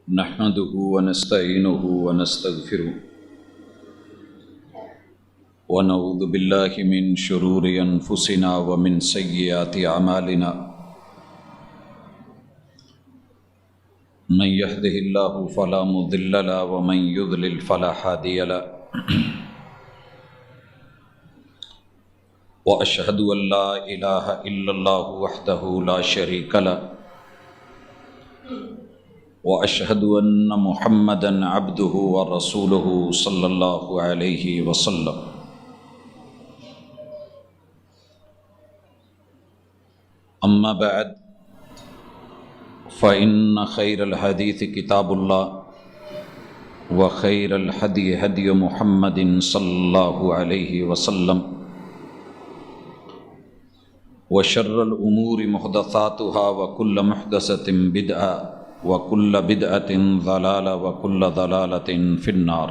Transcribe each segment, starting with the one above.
نحمده ونستعينه ونستغفره ونعوذ بالله من شرور أنفسنا ومن سيئات أعمالنا من يهده الله فلا مضل له ومن يضلل فلا هادي له وأشهد أن لا إله إلا الله وحده لا شريك له وأشهد أن محمدًا عبده ورسوله صلى الله عليه وسلم أما بعد فإن خير الحديث كتاب الله وخير الهدي هدي محمد صلى الله عليه وسلم وشر الأمور محدثاتها وكل محدثة بدعة وكل بدعة ضلالة وكل ضلالة في النار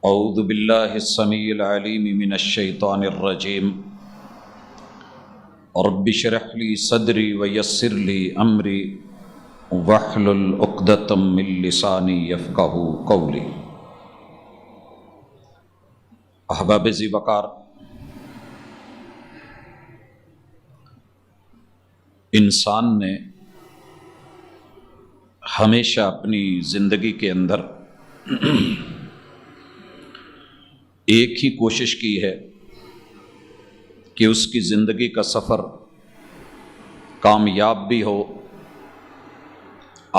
أعوذ بالله السميع العليم من الشيطان الرجيم رب اشرح لي صدري ويسر لي أمري واحلل عقدة من لساني يفقهوا قولي احباب ذی وقار، انسان نے ہمیشہ اپنی زندگی کے اندر ایک ہی کوشش کی ہے کہ اس کی زندگی کا سفر کامیاب بھی ہو،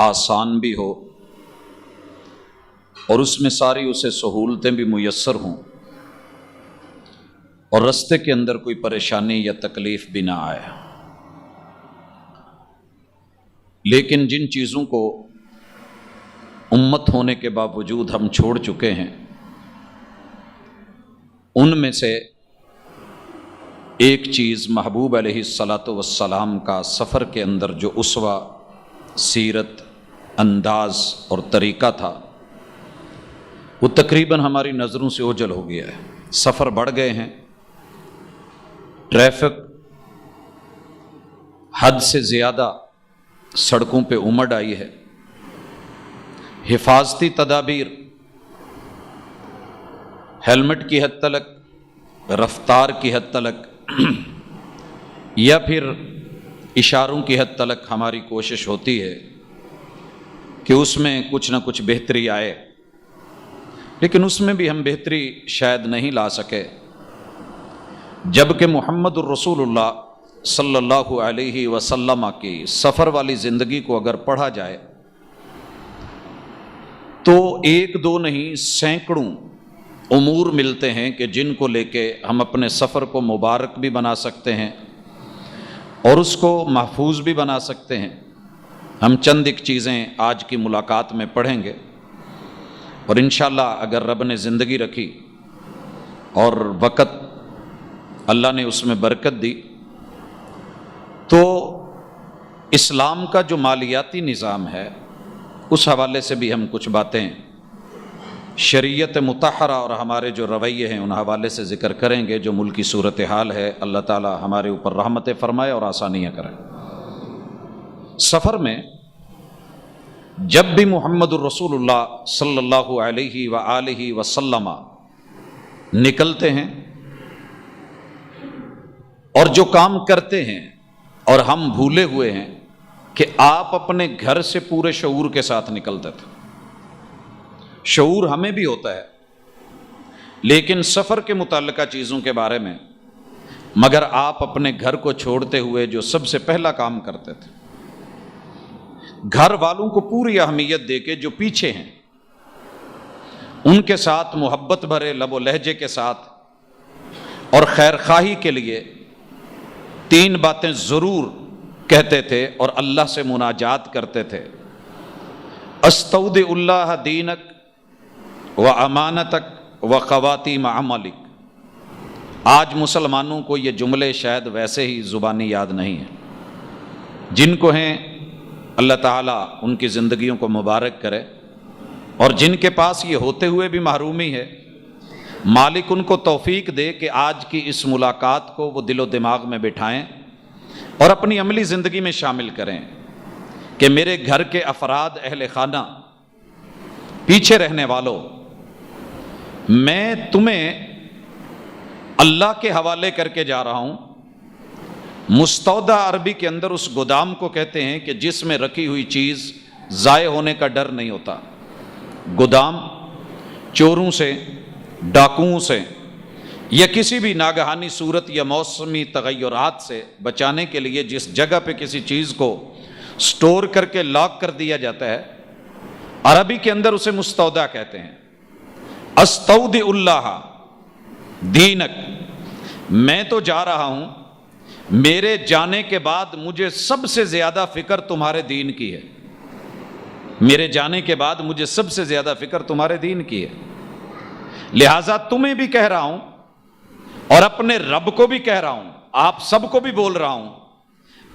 آسان بھی ہو، اور اس میں ساری اسے سہولتیں بھی میسر ہوں، اور راستے کے اندر کوئی پریشانی یا تکلیف بھی نہ آئے۔ لیکن جن چیزوں کو امت ہونے کے باوجود ہم چھوڑ چکے ہیں، ان میں سے ایک چیز محبوب علیہ الصلاۃ والسلام کا سفر کے اندر جو اسوہ، سیرت، انداز اور طریقہ تھا، وہ تقریباً ہماری نظروں سے اوجھل ہو گیا ہے۔ سفر بڑھ گئے ہیں، ٹریفک حد سے زیادہ سڑکوں پہ امڈ آئی ہے، حفاظتی تدابیر ہیلمٹ کی حد تلک، رفتار کی حد تلک یا پھر اشاروں کی حد تلک ہماری کوشش ہوتی ہے کہ اس میں کچھ نہ کچھ بہتری آئے، لیکن اس میں بھی ہم بہتری شاید نہیں لا سکے، جبکہ محمد الرسول اللہ صلی اللہ علیہ وسلم کی سفر والی زندگی کو اگر پڑھا جائے تو ایک دو نہیں سینکڑوں امور ملتے ہیں کہ جن کو لے کے ہم اپنے سفر کو مبارک بھی بنا سکتے ہیں اور اس کو محفوظ بھی بنا سکتے ہیں۔ ہم چند ایک چیزیں آج کی ملاقات میں پڑھیں گے، اور انشاءاللہ اگر رب نے زندگی رکھی اور وقت اللہ نے اس میں برکت دی تو اسلام کا جو مالیاتی نظام ہے اس حوالے سے بھی ہم کچھ باتیں شریعت مطہرہ اور ہمارے جو رویے ہیں ان حوالے سے ذکر کریں گے، جو ملکی صورتحال ہے۔ اللہ تعالی ہمارے اوپر رحمتیں فرمائے اور آسانیاں کرے۔ سفر میں جب بھی محمد الرسول اللہ صلی اللہ علیہ وآلہ وسلم نکلتے ہیں اور جو کام کرتے ہیں، اور ہم بھولے ہوئے ہیں کہ آپ اپنے گھر سے پورے شعور کے ساتھ نکلتے تھے۔ شعور ہمیں بھی ہوتا ہے لیکن سفر کے متعلقہ چیزوں کے بارے میں، مگر آپ اپنے گھر کو چھوڑتے ہوئے جو سب سے پہلا کام کرتے تھے، گھر والوں کو پوری اہمیت دے کے جو پیچھے ہیں ان کے ساتھ محبت بھرے لب و لہجے کے ساتھ اور خیر خواہی کے لیے 3 باتیں ضرور کہتے تھے اور اللہ سے مناجات کرتے تھے۔ استودع اللہ دینک و امانتک و خواتیم عملک۔ آج مسلمانوں کو یہ جملے شاید ویسے ہی زبانی یاد نہیں ہیں، جن کو ہیں اللہ تعالیٰ ان کی زندگیوں کو مبارک کرے، اور جن کے پاس یہ ہوتے ہوئے بھی محرومی ہے مالک ان کو توفیق دے کہ آج کی اس ملاقات کو وہ دل و دماغ میں بٹھائیں اور اپنی عملی زندگی میں شامل کریں کہ میرے گھر کے افراد، اہل خانہ، پیچھے رہنے والوں، میں تمہیں اللہ کے حوالے کر کے جا رہا ہوں۔ مستودع عربی کے اندر اس گودام کو کہتے ہیں کہ جس میں رکھی ہوئی چیز ضائع ہونے کا ڈر نہیں ہوتا۔ گودام چوروں سے، ڈاکوؤں سے یا کسی بھی ناگہانی صورت یا موسمی تغیرات سے بچانے کے لیے جس جگہ پہ کسی چیز کو سٹور کر کے لاک کر دیا جاتا ہے، عربی کے اندر اسے مستودع کہتے ہیں۔ استودع اللہ دینک، میں تو جا رہا ہوں، میرے جانے کے بعد مجھے سب سے زیادہ فکر تمہارے دین کی ہے۔ میرے جانے کے بعد مجھے سب سے زیادہ فکر تمہارے دین کی ہے، لہٰذا تمہیں بھی کہہ رہا ہوں اور اپنے رب کو بھی کہہ رہا ہوں، آپ سب کو بھی بول رہا ہوں،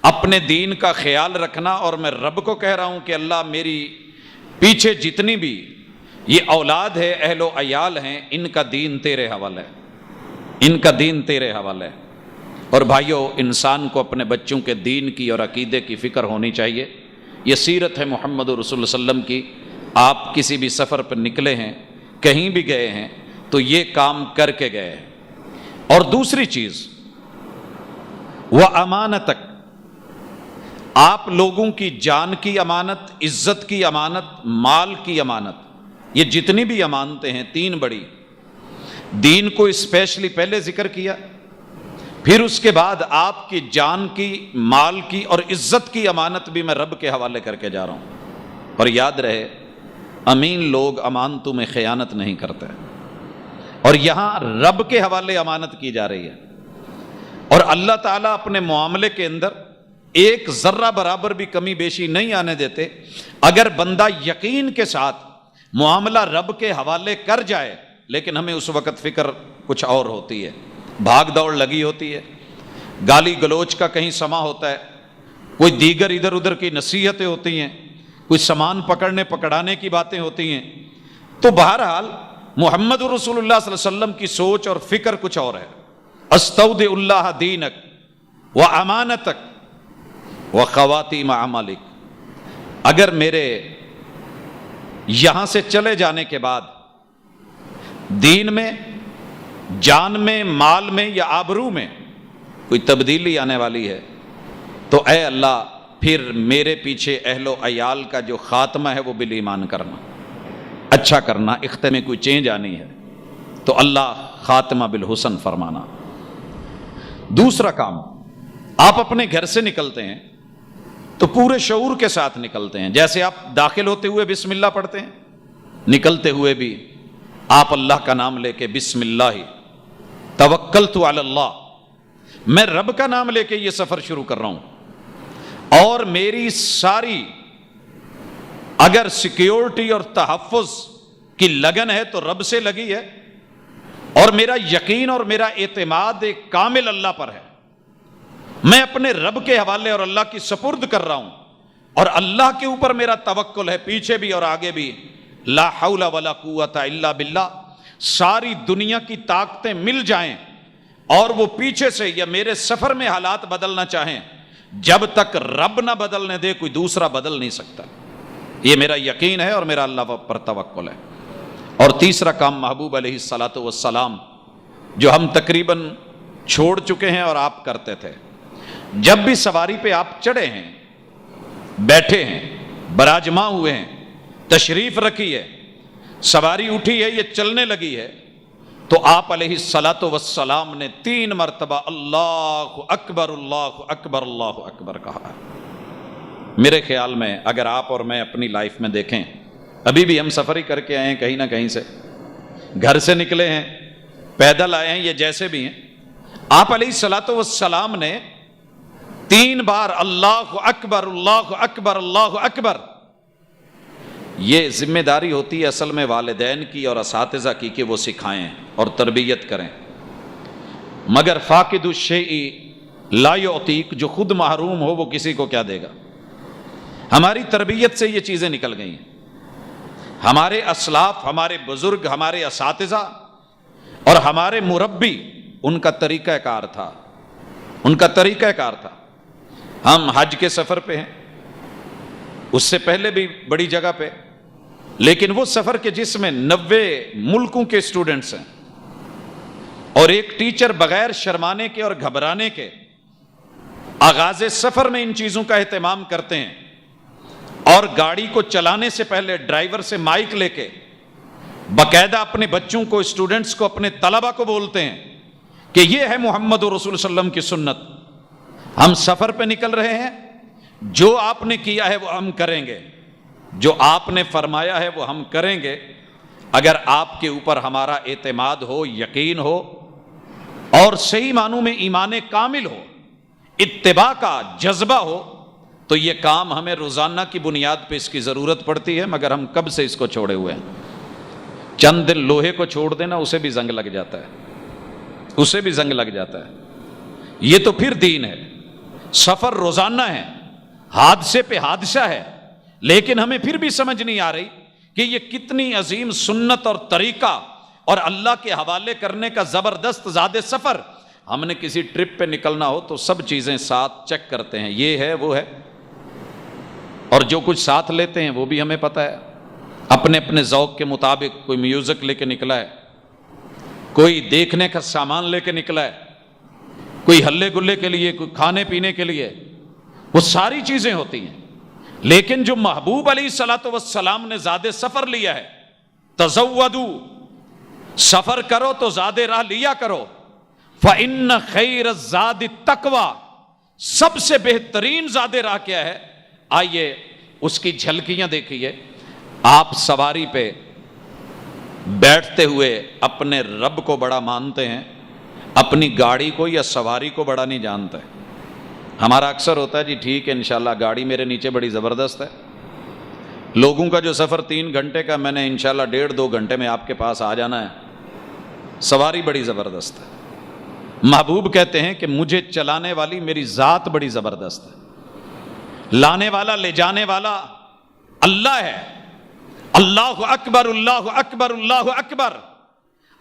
اپنے دین کا خیال رکھنا۔ اور میں رب کو کہہ رہا ہوں کہ اللہ میری پیچھے جتنی بھی یہ اولاد ہے، اہل و عیال ہیں، ان کا دین تیرے حوالے ہے، ان کا دین تیرے حوالے ہے۔ اور بھائیو، انسان کو اپنے بچوں کے دین کی اور عقیدے کی فکر ہونی چاہیے۔ یہ سیرت ہے محمد رسول اللہ علیہ وسلم کی۔ آپ کسی بھی سفر پر نکلے ہیں، کہیں بھی گئے ہیں، تو یہ کام کر کے گئے ہیں۔ اور دوسری چیز، وہ امانتک، آپ لوگوں کی جان کی امانت، عزت کی امانت، مال کی امانت، یہ جتنی بھی امانتیں ہیں، تین بڑی، دین کو اسپیشلی پہلے ذکر کیا، پھر اس کے بعد آپ کی جان کی، مال کی اور عزت کی امانت بھی میں رب کے حوالے کر کے جا رہا ہوں۔ اور یاد رہے، امین لوگ امانتوں میں خیانت نہیں کرتے، اور یہاں رب کے حوالے امانت کی جا رہی ہے۔ اور اللہ تعالیٰ اپنے معاملے کے اندر ایک ذرہ برابر بھی کمی بیشی نہیں آنے دیتے۔ اگر بندہ یقین کے ساتھ معاملہ رب کے حوالے کر جائے، لیکن ہمیں اس وقت فکر کچھ اور ہوتی ہے، بھاگ دوڑ لگی ہوتی ہے، گالی گلوچ کا کہیں سما ہوتا ہے، کوئی دیگر ادھر ادھر کی نصیحتیں ہوتی ہیں، کوئی سامان پکڑنے پکڑانے کی باتیں ہوتی ہیں۔ تو بہرحال محمد رسول اللہ صلی اللہ علیہ وسلم کی سوچ اور فکر کچھ اور ہے۔ استودع اللہ دینک و امانتک و خواتیم اعمالک، اگر میرے یہاں سے چلے جانے کے بعد دین میں، جان میں، مال میں یا آبرو میں کوئی تبدیلی آنے والی ہے، تو اے اللہ پھر میرے پیچھے اہل و عیال کا جو خاتمہ ہے وہ بالایمان کرنا، اچھا کرنا، اختتام میں کوئی چینج آنی ہے تو اللہ خاتمہ بالحسن فرمانا۔ دوسرا کام، آپ اپنے گھر سے نکلتے ہیں تو پورے شعور کے ساتھ نکلتے ہیں، جیسے آپ داخل ہوتے ہوئے بسم اللہ پڑھتے ہیں، نکلتے ہوئے بھی آپ اللہ کا نام لے کے بسم اللہ توکلت علی اللہ، میں رب کا نام لے کے یہ سفر شروع کر رہا ہوں، اور میری ساری اگر سیکیورٹی اور تحفظ کی لگن ہے تو رب سے لگی ہے، اور میرا یقین اور میرا اعتماد ایک کامل اللہ پر ہے، میں اپنے رب کے حوالے اور اللہ کی سپرد کر رہا ہوں، اور اللہ کے اوپر میرا توکل ہے، پیچھے بھی اور آگے بھی، لا حول ولا قوت الا باللہ، ساری دنیا کی طاقتیں مل جائیں اور وہ پیچھے سے یا میرے سفر میں حالات بدلنا چاہیں، جب تک رب نہ بدلنے دے کوئی دوسرا بدل نہیں سکتا۔ یہ میرا یقین ہے اور میرا اللہ پر توکل ہے۔ اور تیسرا کام محبوب علیہ الصلاۃ والسلام، جو ہم تقریباً چھوڑ چکے ہیں اور آپ کرتے تھے، جب بھی سواری پہ آپ چڑھے ہیں، بیٹھے ہیں، براجماں ہوئے ہیں، تشریف رکھی ہے، سواری اٹھی ہے، یہ چلنے لگی ہے، تو آپ علیہ الصلاۃ والسلام نے 3 مرتبہ اللہ اکبر اللہ اکبر اللہ اکبر کہا۔ میرے خیال میں اگر آپ اور میں اپنی لائف میں دیکھیں، ابھی بھی ہم سفر ہی کر کے آئے ہیں کہیں نہ کہیں سے، گھر سے نکلے ہیں، پیدل آئے ہیں، یہ جیسے بھی ہیں، آپ علیہ الصلاۃ والسلام نے 3 بار اللہ اکبر اللہ اکبر اللہ اکبر۔ یہ ذمہ داری ہوتی ہے اصل میں والدین کی اور اساتذہ کی کہ وہ سکھائیں اور تربیت کریں، مگر فاقد الشیء لا یعطیک، جو خود محروم ہو وہ کسی کو کیا دے گا۔ ہماری تربیت سے یہ چیزیں نکل گئی ہیں۔ ہمارے اسلاف، ہمارے بزرگ، ہمارے اساتذہ اور ہمارے مربی ان کا طریقہ کار تھا، ان کا طریقہ کار تھا. ہم حج کے سفر پہ ہیں، اس سے پہلے بھی بڑی جگہ پہ، لیکن وہ سفر کے جس میں 90 ملکوں کے اسٹوڈنٹس ہیں، اور ایک ٹیچر بغیر شرمانے کے اور گھبرانے کے آغاز سفر میں ان چیزوں کا اہتمام کرتے ہیں، اور گاڑی کو چلانے سے پہلے ڈرائیور سے مائک لے کے باقاعدہ اپنے بچوں کو، اسٹوڈنٹس کو، اپنے طلبہ کو بولتے ہیں کہ یہ ہے محمد رسول صلی اللہ علیہ وسلم کی سنت. ہم سفر پہ نکل رہے ہیں، جو آپ نے کیا ہے وہ ہم کریں گے، جو آپ نے فرمایا ہے وہ ہم کریں گے. اگر آپ کے اوپر ہمارا اعتماد ہو، یقین ہو، اور صحیح معنوں میں ایمان کامل ہو، اتباع کا جذبہ ہو، تو یہ کام ہمیں روزانہ کی بنیاد پہ اس کی ضرورت پڑتی ہے. مگر ہم کب سے اس کو چھوڑے ہوئے ہیں. چند دن لوہے کو چھوڑ دینا، اسے بھی زنگ لگ جاتا ہے، اسے بھی زنگ لگ جاتا ہے. یہ تو پھر دین ہے. سفر روزانہ ہے، حادثے پہ حادثہ ہے، لیکن ہمیں پھر بھی سمجھ نہیں آ رہی کہ یہ کتنی عظیم سنت اور طریقہ اور اللہ کے حوالے کرنے کا زبردست زاد سفر. ہم نے کسی ٹرپ پہ نکلنا ہو تو سب چیزیں ساتھ چیک کرتے ہیں، یہ ہے وہ ہے، اور جو کچھ ساتھ لیتے ہیں وہ بھی ہمیں پتہ ہے. اپنے اپنے ذوق کے مطابق کوئی میوزک لے کے نکلا ہے، کوئی دیکھنے کا سامان لے کے نکلا ہے، کوئی ہلے گلے کے لیے، کوئی کھانے پینے کے لیے، وہ ساری چیزیں ہوتی ہیں. لیکن جو محبوب علیہ الصلوۃ والسلام نے زاد سفر لیا ہے، تزودوا، سفر کرو تو زاد راہ لیا کرو. فإن خیر الزاد التقویٰ، سب سے بہترین زاد راہ کیا ہے؟ آئیے اس کی جھلکیاں دیکھیے. آپ سواری پہ بیٹھتے ہوئے اپنے رب کو بڑا مانتے ہیں، اپنی گاڑی کو یا سواری کو بڑا نہیں جانتے. ہمارا اکثر ہوتا ہے جی ٹھیک ہے انشاءاللہ گاڑی میرے نیچے بڑی زبردست ہے. لوگوں کا جو سفر 3 گھنٹے کا، میں نے انشاءاللہ 1.5-2 گھنٹے میں آپ کے پاس آ جانا ہے. سواری بڑی زبردست ہے. محبوب کہتے ہیں کہ مجھے چلانے والی میری ذات بڑی زبردست ہے، لانے والا لے جانے والا اللہ ہے. اللہ اکبر، اللہ اکبر، اللہ اکبر.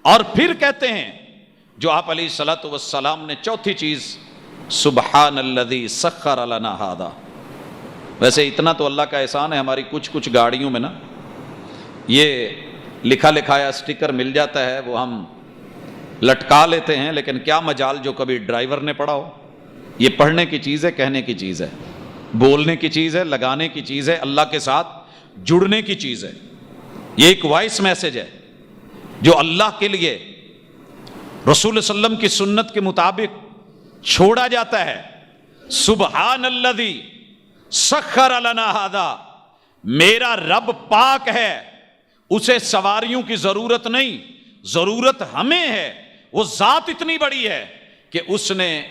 اور پھر کہتے ہیں جو آپ علیہ الصلوۃ والسلام نے چوتھی چیز، سبحان الذی سخر لنا ھذا. ویسے اتنا تو اللہ کا احسان ہے، ہماری کچھ گاڑیوں میں نا یہ لکھا لکھایا سٹیکر مل جاتا ہے، وہ ہم لٹکا لیتے ہیں، لیکن کیا مجال جو کبھی ڈرائیور نے پڑھا ہو. یہ پڑھنے کی چیز ہے، کہنے کی چیز ہے، بولنے کی چیز ہے، لگانے کی چیز ہے، اللہ کے ساتھ جڑنے کی چیز ہے. یہ ایک وائس میسج ہے جو اللہ کے لیے رسول صلی اللہ علیہ وسلم کی سنت کے مطابق چھوڑا جاتا ہے. سبحان الذی سخر لنا ھذا، میرا رب پاک ہے، اسے سواریوں کی ضرورت نہیں، ضرورت ہمیں ہے. وہ ذات اتنی بڑی ہے کہ اس نے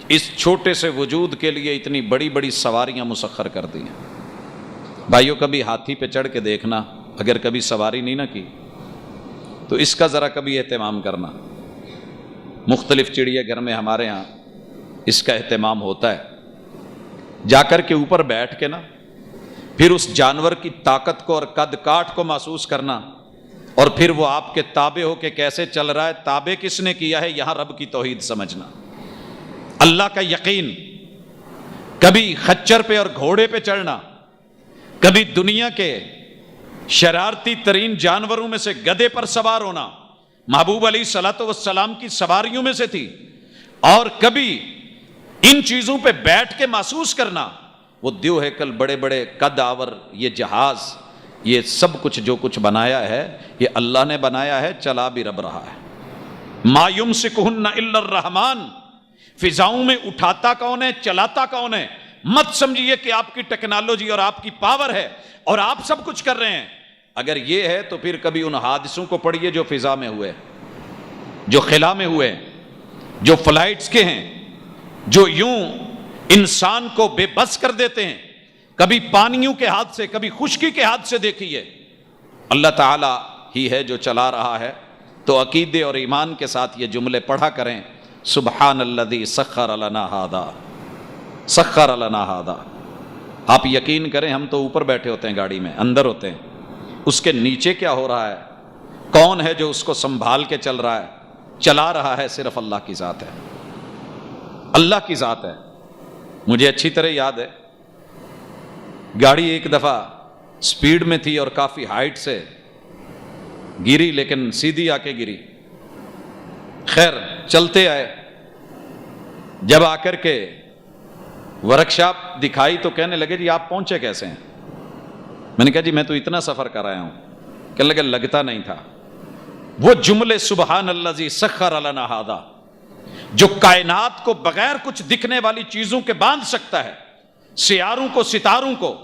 اس چھوٹے سے وجود کے لیے اتنی بڑی بڑی سواریاں مسخر کر دی ہیں. بھائیو کبھی ہاتھی پہ چڑھ کے دیکھنا، اگر کبھی سواری نہیں نہ کی تو اس کا ذرا کبھی اہتمام کرنا. مختلف چڑیا گھر میں ہمارے ہاں اس کا اہتمام ہوتا ہے. جا کر کے اوپر بیٹھ کے نا پھر اس جانور کی طاقت کو اور قد کاٹ کو محسوس کرنا، اور پھر وہ آپ کے تابع ہو کے کیسے چل رہا ہے، تابع کس نے کیا ہے، یہاں رب کی توحید سمجھنا، اللہ کا یقین. کبھی خچر پہ اور گھوڑے پہ چڑھنا، کبھی دنیا کے شرارتی ترین جانوروں میں سے گدھے پر سوار ہونا، محبوب علیہ الصلوۃ والسلام کی سواریوں میں سے تھی. اور کبھی ان چیزوں پہ بیٹھ کے محسوس کرنا، وہ دیو ہیکل، بڑے بڑے قد آور، یہ جہاز، یہ سب کچھ جو کچھ بنایا ہے یہ اللہ نے بنایا ہے، چلا بھی رب رہا ہے. ما یمسکہن الا الرحمن، فضاؤں میں اٹھاتا کون ہے، چلاتا کون ہے. مت سمجھیے کہ آپ کی ٹیکنالوجی اور آپ کی پاور ہے اور آپ سب کچھ کر رہے ہیں. اگر یہ ہے تو پھر کبھی ان حادثوں کو پڑھیے جو فضا میں ہوئے، جو خلا میں ہوئے، جو فلائٹس کے ہیں، جو یوں انسان کو بے بس کر دیتے ہیں. کبھی پانیوں کے ہاتھ سے، کبھی خشکی کے ہاتھ سے دیکھیے. اللہ تعالیٰ ہی ہے جو چلا رہا ہے. تو عقیدے اور ایمان کے ساتھ یہ جملے پڑھا کریں، سبحان الذی سخر لنا ھذا، سخر لنا ھذا. آپ یقین کریں ہم تو اوپر بیٹھے ہوتے ہیں، گاڑی میں اندر ہوتے ہیں، اس کے نیچے کیا ہو رہا ہے، کون ہے جو اس کو سنبھال کے چل رہا ہے؟ چلا رہا ہے صرف اللہ کی ذات ہے، اللہ کی ذات ہے۔ مجھے اچھی طرح یاد ہے، گاڑی ایک دفعہ سپیڈ میں تھی اور کافی ہائٹ سے گری، لیکن سیدھی آ کے گری۔ خیر چلتے آئے، جب آ کر کے ورکشاپ دکھائی تو کہنے لگے جی آپ پہنچے کیسے ہیں؟ میں نے کہا جی میں تو اتنا سفر کر آیا ہوں۔ کہنے لگے لگتا نہیں تھا۔ وہ جملے سبحان الذی سخر لنا ھذا، جو کائنات کو بغیر کچھ دکھنے والی چیزوں کے باندھ سکتا ہے، سیاروں کو ستاروں کو،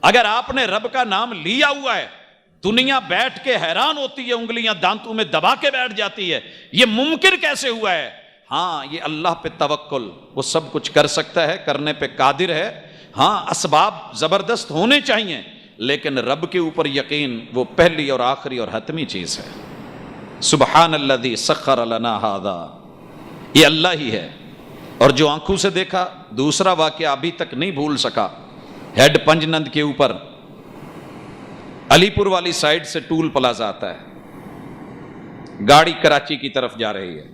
اگر آپ نے رب کا نام لیا ہوا ہے، دنیا بیٹھ کے حیران ہوتی ہے، انگلیاں دانتوں میں دبا کے بیٹھ جاتی ہے، یہ ممکن کیسے ہوا ہے؟ ہاں یہ اللہ پہ توکل، وہ سب کچھ کر سکتا ہے، کرنے پہ قادر ہے۔ ہاں اسباب زبردست ہونے چاہیے، لیکن رب کے اوپر یقین وہ پہلی اور آخری اور حتمی چیز ہے۔ سبحان الذی سخر لنا ھذا، یہ اللہ ہی ہے۔ اور جو آنکھوں سے دیکھا، دوسرا واقعہ ابھی تک نہیں بھول سکا، ہیڈ پنج نند کے اوپر علی پور والی سائڈ سے ٹول پلازا آتا ہے، گاڑی کراچی کی طرف جا رہی ہے،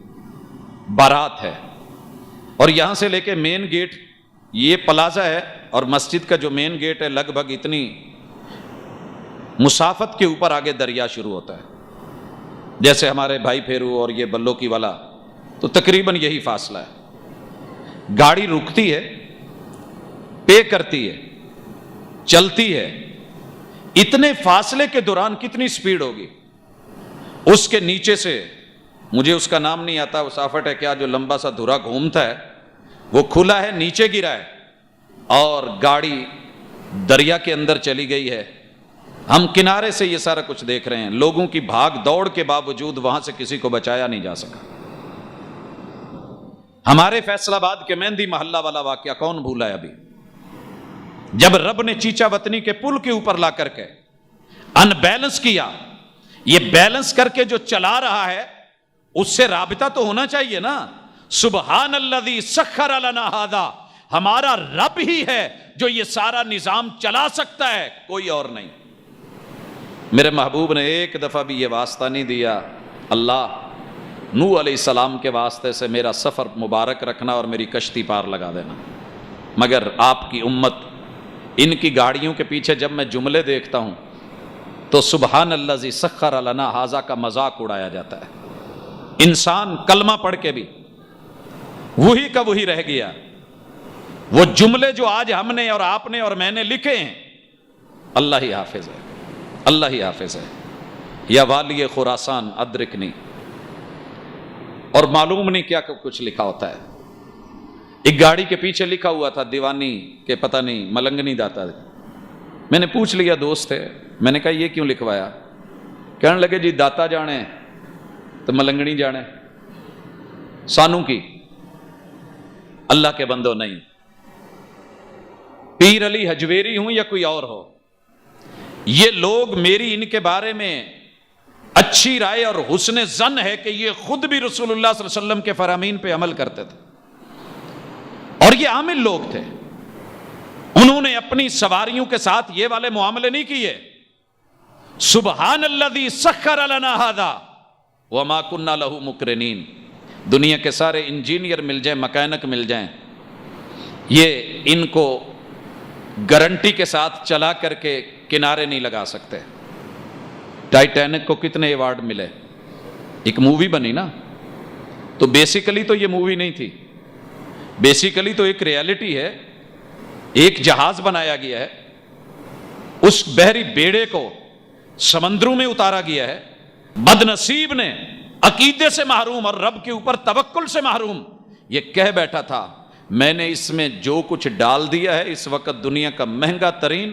بارات ہے، اور یہاں سے لے کے مین گیٹ، یہ پلازا ہے اور مسجد کا جو مین گیٹ ہے لگ بھگ اتنی مسافت کے اوپر آگے دریا شروع ہوتا ہے، جیسے ہمارے بھائی پھیرو اور یہ بلو کی والا، تو تقریباً یہی فاصلہ ہے۔ گاڑی رکتی ہے، پے کرتی ہے، چلتی ہے، اتنے فاصلے کے دوران کتنی سپیڈ ہوگی؟ اس کے نیچے سے، مجھے اس کا نام نہیں آتا، وہ سافٹ ہے کیا جو لمبا سا دھرا گھومتا ہے، وہ کھلا ہے، نیچے گرا ہے اور گاڑی دریا کے اندر چلی گئی ہے۔ ہم کنارے سے یہ سارا کچھ دیکھ رہے ہیں، لوگوں کی بھاگ دوڑ کے باوجود وہاں سے کسی کو بچایا نہیں جا سکا۔ ہمارے فیصل آباد کے مہندی محلہ والا واقعہ کون بھولا ہے ابھی؟ جب رب نے چیچا وطنی کے پل کے اوپر لا کر کے ان بیلنس کیا، یہ بیلنس کر کے جو چلا رہا ہے اس سے رابطہ تو ہونا چاہیے نا۔ سبحان الذی سخر لنا ھذا، ہمارا رب ہی ہے جو یہ سارا نظام چلا سکتا ہے، کوئی اور نہیں۔ میرے محبوب نے ایک دفعہ بھی یہ واسطہ نہیں دیا، اللہ نوح علیہ السلام کے واسطے سے میرا سفر مبارک رکھنا اور میری کشتی پار لگا دینا، مگر آپ کی امت، ان کی گاڑیوں کے پیچھے جب میں جملے دیکھتا ہوں تو سبحان الذی سخر لنا ھذا کا مذاق اڑایا جاتا ہے۔ انسان کلمہ پڑھ کے بھی وہی کا وہی رہ گیا۔ وہ جملے جو آج ہم نے اور آپ نے اور میں نے لکھے ہیں، اللہ ہی حافظ ہے، اللہ ہی حافظ ہے۔ یا والی خراسان ادرکنی، اور معلوم نہیں کیا کچھ لکھا ہوتا ہے۔ ایک گاڑی کے پیچھے لکھا ہوا تھا دیوانی کہ پتہ نہیں ملنگنی داتا۔ میں نے پوچھ لیا، دوست ہے، میں نے کہا یہ کیوں لکھوایا؟ کہنے لگے جی داتا جانے تو ملنگنی جانے، سانوں کی، اللہ کے بندوں نہیں۔ پیر علی حجویری ہوں یا کوئی اور ہو، یہ لوگ میری ان کے بارے میں اچھی رائے اور حسن ظن ہے کہ یہ خود بھی رسول اللہ صلی اللہ علیہ وسلم کے فرامین پہ عمل کرتے تھے اور یہ عامل لوگ تھے۔ انہوں نے اپنی سواریوں کے ساتھ یہ والے معاملے نہیں کیے۔ سبحان الذی سخر لنا ھذا وما كنا له مقرنین۔ دنیا کے سارے انجینئر مل جائیں، مکینک مل جائیں، یہ ان کو گارنٹی کے ساتھ چلا کر کے کنارے نہیں لگا سکتے۔ ٹائٹینک کو کتنے ایوارڈ ملے؟ ایک مووی بنی نا، تو بیسیکلی تو یہ مووی نہیں تھی، بیسیکلی تو ایک ریالٹی ہے۔ ایک جہاز بنایا گیا ہے، اس بحری بیڑے کو سمندروں میں اتارا گیا ہے، بد نصیب نے عقیدے سے محروم اور رب کے اوپر توکل سے محروم یہ کہہ بیٹھا تھا میں نے اس میں جو کچھ ڈال دیا ہے، اس وقت دنیا کا مہنگا ترین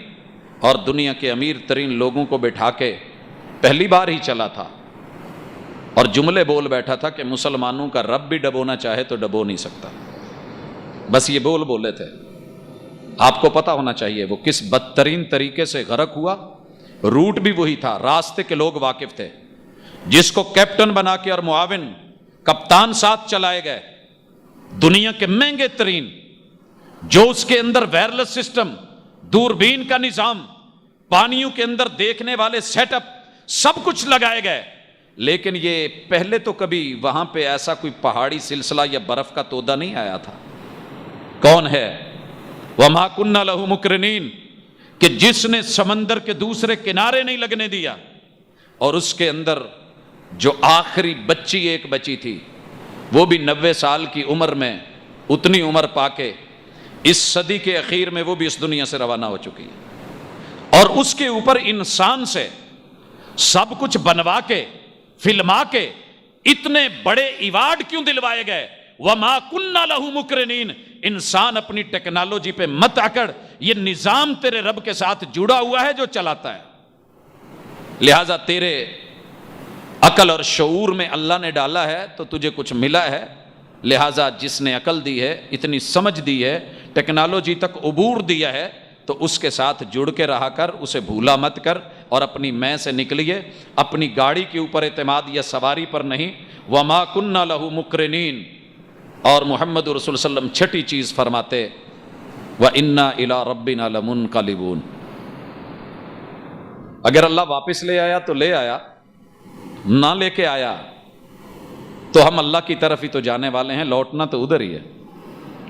اور دنیا کے امیر ترین لوگوں کو بٹھا کے پہلی بار ہی چلا تھا، اور جملے بول بیٹھا تھا کہ مسلمانوں کا رب بھی ڈبونا چاہے تو ڈبو نہیں سکتا۔ بس یہ بولے تھے۔ آپ کو پتا ہونا چاہیے وہ کس بدترین طریقے سے غرق ہوا، روٹ بھی وہی تھا، راستے کے لوگ واقف تھے، جس کو کیپٹن بنا کے اور معاون کپتان ساتھ چلائے گئے، دنیا کے مہنگے ترین، جو اس کے اندر وائرلیس سسٹم، دوربین کا نظام، پانیوں کے اندر دیکھنے والے سیٹ اپ، سب کچھ لگائے گئے، لیکن یہ پہلے تو کبھی وہاں پہ ایسا کوئی پہاڑی سلسلہ یا برف کا تودہ نہیں آیا تھا. کون ہے؟ وَمَا كُنَّا لَهُ مُقْرِنِينَ، کہ جس نے سمندر کے دوسرے کنارے نہیں لگنے دیا، اور اس کے اندر جو آخری بچی ایک بچی تھی، وہ بھی 90 سال کی عمر میں اتنی عمر پا کے اس صدی کے اخیر میں وہ بھی اس دنیا سے روانہ ہو چکی ہے. اور اس کے اوپر انسان سے سب کچھ بنوا کے فلما کے اتنے بڑے ایوارڈ کیوں دلوائے گئے؟ وَمَا كُنَّا لَهُ مُقْرِنِينَ. انسان اپنی ٹیکنالوجی پہ مت اکڑ، یہ نظام تیرے رب کے ساتھ جڑا ہوا ہے جو چلاتا ہے. لہذا تیرے عقل اور شعور میں اللہ نے ڈالا ہے تو تجھے کچھ ملا ہے. لہذا جس نے عقل دی ہے، اتنی سمجھ دی ہے، ٹیکنالوجی تک عبور دیا ہے، تو اس کے ساتھ جڑ کے رہا کر، اسے بھولا مت کر، اور اپنی میں سے نکلیے. اپنی گاڑی کے اوپر اعتماد یا سواری پر نہیں. وَمَا كُنَّا لَهُ مُقْرِنِينَ. اور محمد رسول صلی اللہ علیہ وسلم چھٹی چیز فرماتے، وَإِنَّا إِلَىٰ رَبِّنَا لَمُنْقَلِبُونَ. اگر اللہ واپس لے آیا تو لے آیا، نہ لے کے آیا تو ہم اللہ کی طرف ہی تو جانے والے ہیں، لوٹنا تو ادھر ہی ہے.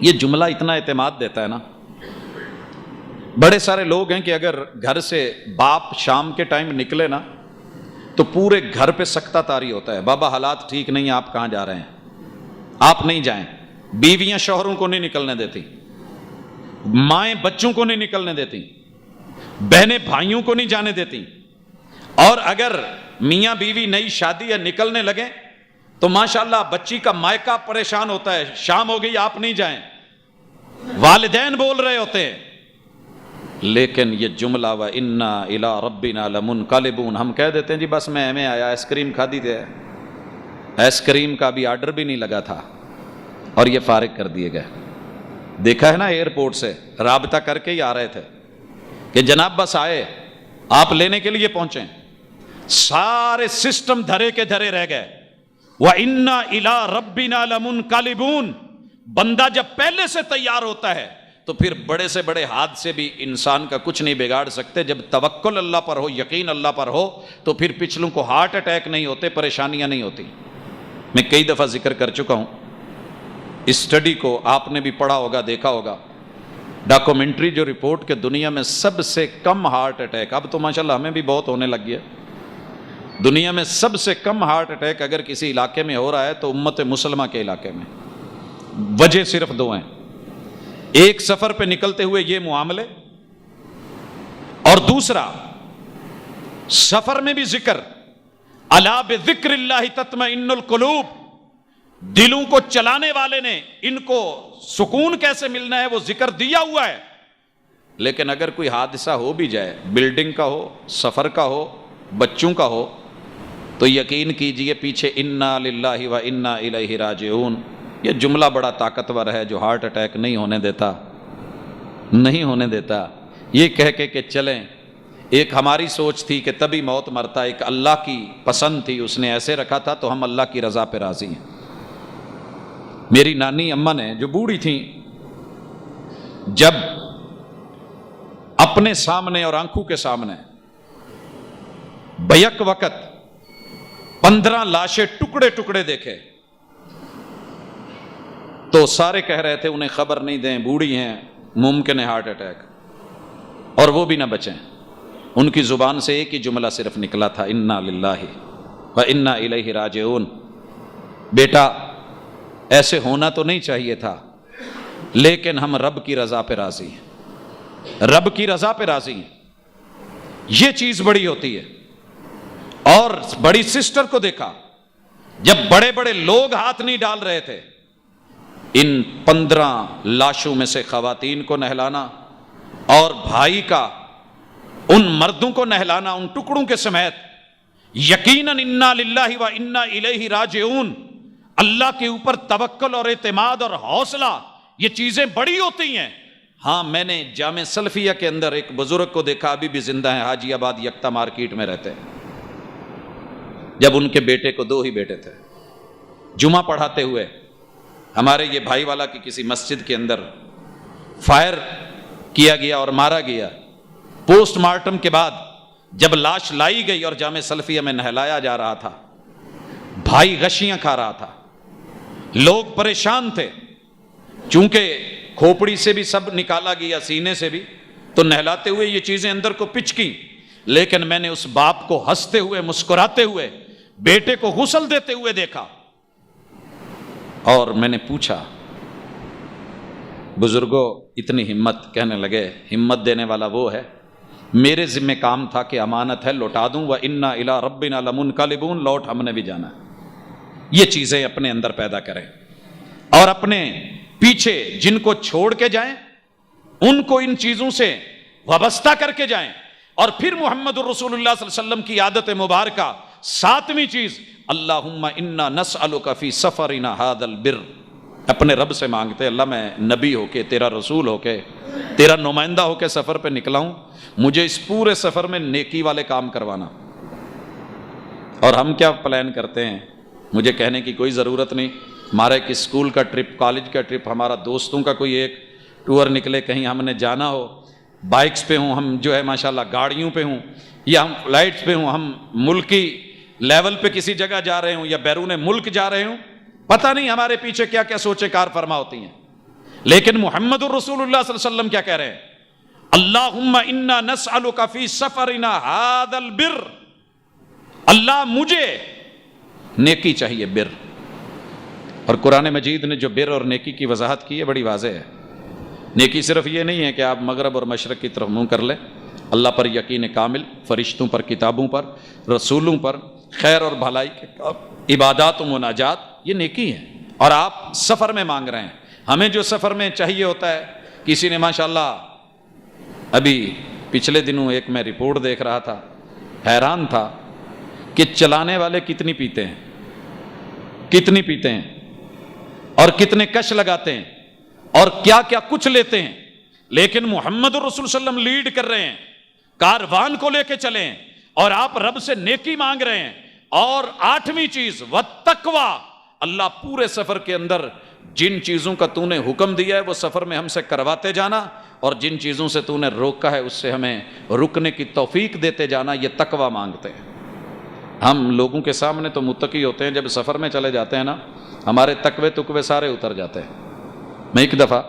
یہ جملہ اتنا اعتماد دیتا ہے نا. بڑے سارے لوگ ہیں کہ اگر گھر سے باپ شام کے ٹائم نکلے نا تو پورے گھر پہ سکتہ طاری ہوتا ہے. بابا حالات ٹھیک نہیں، آپ کہاں جا رہے ہیں؟ آپ نہیں جائیں. بیویاں شوہروں کو نہیں نکلنے دیتی، مائیں بچوں کو نہیں نکلنے دیتی، بہنیں بھائیوں کو نہیں جانے دیتی. اور اگر میاں بیوی نئی شادی یا نکلنے لگے تو ماشاءاللہ بچی کا مائکہ پریشان ہوتا ہے، شام ہو گئی آپ نہیں جائیں. والدین بول رہے ہوتے ہیں. لیکن یہ جملہ وَإِنَّا إِلَىٰ رَبِّنَا لَمُنْقَلِبُونَ ہم کہہ دیتے ہیں جی بس میں آیا، آئس کریم کھا دی تھے. آئس کریم کا بھی آرڈر بھی نہیں لگا تھا اور یہ فارغ کر دیے گئے. دیکھا ہے نا ایئرپورٹ سے رابطہ کر کے ہی آ رہے تھے کہ جناب بس آئے، آپ لینے کے لیے پہنچیں. سارے سسٹم دھرے کے دھرے رہ گئے. وَإِنَّا إِلَىٰ رَبِّنَا لَمُنْقَلِبُونَ. بندہ جب پہلے سے تیار ہوتا ہے تو پھر بڑے سے بڑے حادثے بھی انسان کا کچھ نہیں بگاڑ سکتے. جب توکل اللہ پر ہو، یقین اللہ پر ہو، تو پھر پچھلوں کو ہارٹ اٹیک نہیں ہوتے، پریشانیاں نہیں ہوتی. میں کئی دفعہ ذکر کر چکا ہوں، اس اسٹڈی کو آپ نے بھی پڑھا ہوگا، دیکھا ہوگا. ڈاکومنٹری جو رپورٹ کہ دنیا میں سب سے کم ہارٹ اٹیک، اب تو ماشاءاللہ ہمیں بھی بہت ہونے لگ گیا، دنیا میں سب سے کم ہارٹ اٹیک اگر کسی علاقے میں ہو رہا ہے تو امت مسلمہ کے علاقے میں. وجہ صرف دو ہیں. ایک سفر پہ نکلتے ہوئے یہ معاملے، اور دوسرا سفر میں بھی ذکر. الا بذکر اللہ تطمئن القلوب. دلوں کو چلانے والے نے ان کو سکون کیسے ملنا ہے وہ ذکر دیا ہوا ہے. لیکن اگر کوئی حادثہ ہو بھی جائے، بلڈنگ کا ہو، سفر کا ہو، بچوں کا ہو، تو یقین کیجئے پیچھے انا للہ و انا الیہ راجعون. یہ جملہ بڑا طاقتور ہے جو ہارٹ اٹیک نہیں ہونے دیتا. یہ کہہ کے کہ چلیں، ایک ہماری سوچ تھی کہ تبھی موت مرتا، ایک اللہ کی پسند تھی، اس نے ایسے رکھا تھا تو ہم اللہ کی رضا پہ راضی ہیں. میری نانی اماں نے جو بوڑھی تھیں، جب اپنے سامنے اور آنکھوں کے سامنے بیک وقت 15 لاشیں ٹکڑے ٹکڑے دیکھے تو سارے کہہ رہے تھے انہیں خبر نہیں دیں، بوڑھی ہیں، ممکن ہے ہارٹ اٹیک، اور وہ بھی نہ بچیں. ان کی زبان سے ایک ہی جملہ صرف نکلا تھا، انا للہ و انا الیہ راجعون. بیٹا ایسے ہونا تو نہیں چاہیے تھا، لیکن ہم رب کی رضا پہ راضی ہیں، رب کی رضا پہ راضی ہیں. یہ چیز بڑی ہوتی ہے. اور بڑی سسٹر کو دیکھا، جب بڑے بڑے لوگ ہاتھ نہیں ڈال رہے تھے، ان 15 لاشوں میں سے خواتین کو نہلانا اور بھائی کا ان مردوں کو نہلانا ان ٹکڑوں کے سمیت. یقیناً انا للہ و انا الیہ راجعون. اللہ کے اوپر توکل اور اعتماد اور حوصلہ، یہ چیزیں بڑی ہوتی ہیں. ہاں، میں نے جامع سلفیہ کے اندر ایک بزرگ کو دیکھا، ابھی بھی زندہ ہیں، حاجی آباد یکتا مارکیٹ میں رہتے ہیں. جب ان کے بیٹے کو 2 ہی بیٹے تھے، جمعہ پڑھاتے ہوئے ہمارے یہ بھائی والا کی کسی مسجد کے اندر فائر کیا گیا اور مارا گیا. پوسٹ مارٹم کے بعد جب لاش لائی گئی اور جامع سلفیہ میں نہلایا جا رہا تھا بھائی غشیاں کھا رہا تھا، لوگ پریشان تھے، چونکہ کھوپڑی سے بھی سب نکالا گیا، سینے سے بھی، تو نہلاتے ہوئے یہ چیزیں اندر کو پچکی، لیکن میں نے اس باپ کو ہنستے ہوئے مسکراتے ہوئے بیٹے کو غسل دیتے ہوئے دیکھا، اور میں نے پوچھا بزرگوں اتنی ہمت؟ کہنے لگے ہمت دینے والا وہ ہے، میرے ذمہ کام تھا کہ امانت ہے لوٹا دوں، وَإِنَّا إِلَىٰ رَبِّنَا لَمُنْقَلِبُونَ، لوٹ ہم نے بھی جانا ہے۔ یہ چیزیں اپنے اندر پیدا کریں، اور اپنے پیچھے جن کو چھوڑ کے جائیں ان کو ان چیزوں سے وابستہ کر کے جائیں۔ اور پھر محمد الرسول اللہ صلی اللہ علیہ وسلم کی عادت مبارکہ، ساتویں چیز، اللہم انا نسألک فی سفرنا ھذا البر، اپنے رب سے مانگتے اللہ میں نبی ہو کے، تیرا رسول ہو کے، تیرا نمائندہ ہو کے سفر پہ نکلا ہوں، مجھے اس پورے سفر میں نیکی والے کام کروانا۔ اور ہم کیا پلان کرتے ہیں، مجھے کہنے کی کوئی ضرورت نہیں، ہمارا ایک اسکول کا ٹرپ، کالج کا ٹرپ، ہمارا دوستوں کا کوئی ایک ٹور نکلے، کہیں ہم نے جانا ہو، بائکس پہ ہوں ہم، جو ہے ماشاءاللہ گاڑیوں پہ ہوں، یا ہم فلائٹس پہ ہوں، ہم ملکی لیول پہ کسی جگہ جا رہے ہوں یا بیرون ملک جا رہے ہوں، پتہ نہیں ہمارے پیچھے کیا کیا سوچیں کار فرما ہوتی ہیں، لیکن محمد الرسول اللہ صلی اللہ علیہ وسلم کیا کہہ رہے ہیں، اللہم انا نسألک فی سفرنا ھذا البر، اللہ مجھے نیکی چاہیے، بر۔ اور قرآن مجید نے جو بر اور نیکی کی وضاحت کی ہے بڑی واضح ہے۔ نیکی صرف یہ نہیں ہے کہ آپ مغرب اور مشرق کی طرف منہ کر لیں، اللہ پر یقین کامل، فرشتوں پر، کتابوں پر، رسولوں پر، خیر اور بھلائی کے کام، عبادات و مناجات، یہ نیکی ہے۔ اور آپ سفر میں مانگ رہے ہیں، ہمیں جو سفر میں چاہیے ہوتا ہے، کسی نے ماشاءاللہ ابھی پچھلے دنوں ایک میں رپورٹ دیکھ رہا تھا، حیران تھا کہ چلانے والے کتنی پیتے ہیں، کتنی پیتے ہیں، اور کتنے کش لگاتے ہیں، اور کیا کیا کچھ لیتے ہیں، لیکن محمد الرسول صلی اللہ علیہ وسلم لیڈ کر رہے ہیں، کاروان کو لے کے چلیں، اور آپ رب سے نیکی مانگ رہے ہیں۔ اور آٹھویں چیز وَالتَّقْوَىٰ، اللہ پورے سفر کے اندر جن چیزوں کا تو نے حکم دیا ہے وہ سفر میں ہم سے کرواتے جانا، اور جن چیزوں سے تو نے روکا ہے اس سے ہمیں رکنے کی توفیق دیتے جانا، یہ تقویٰ مانگتے ہیں۔ ہم لوگوں کے سامنے تو متقی ہوتے ہیں، جب سفر میں چلے جاتے ہیں نا، ہمارے تقوے تقوے سارے اتر جاتے ہیں۔ میں ایک دفعہ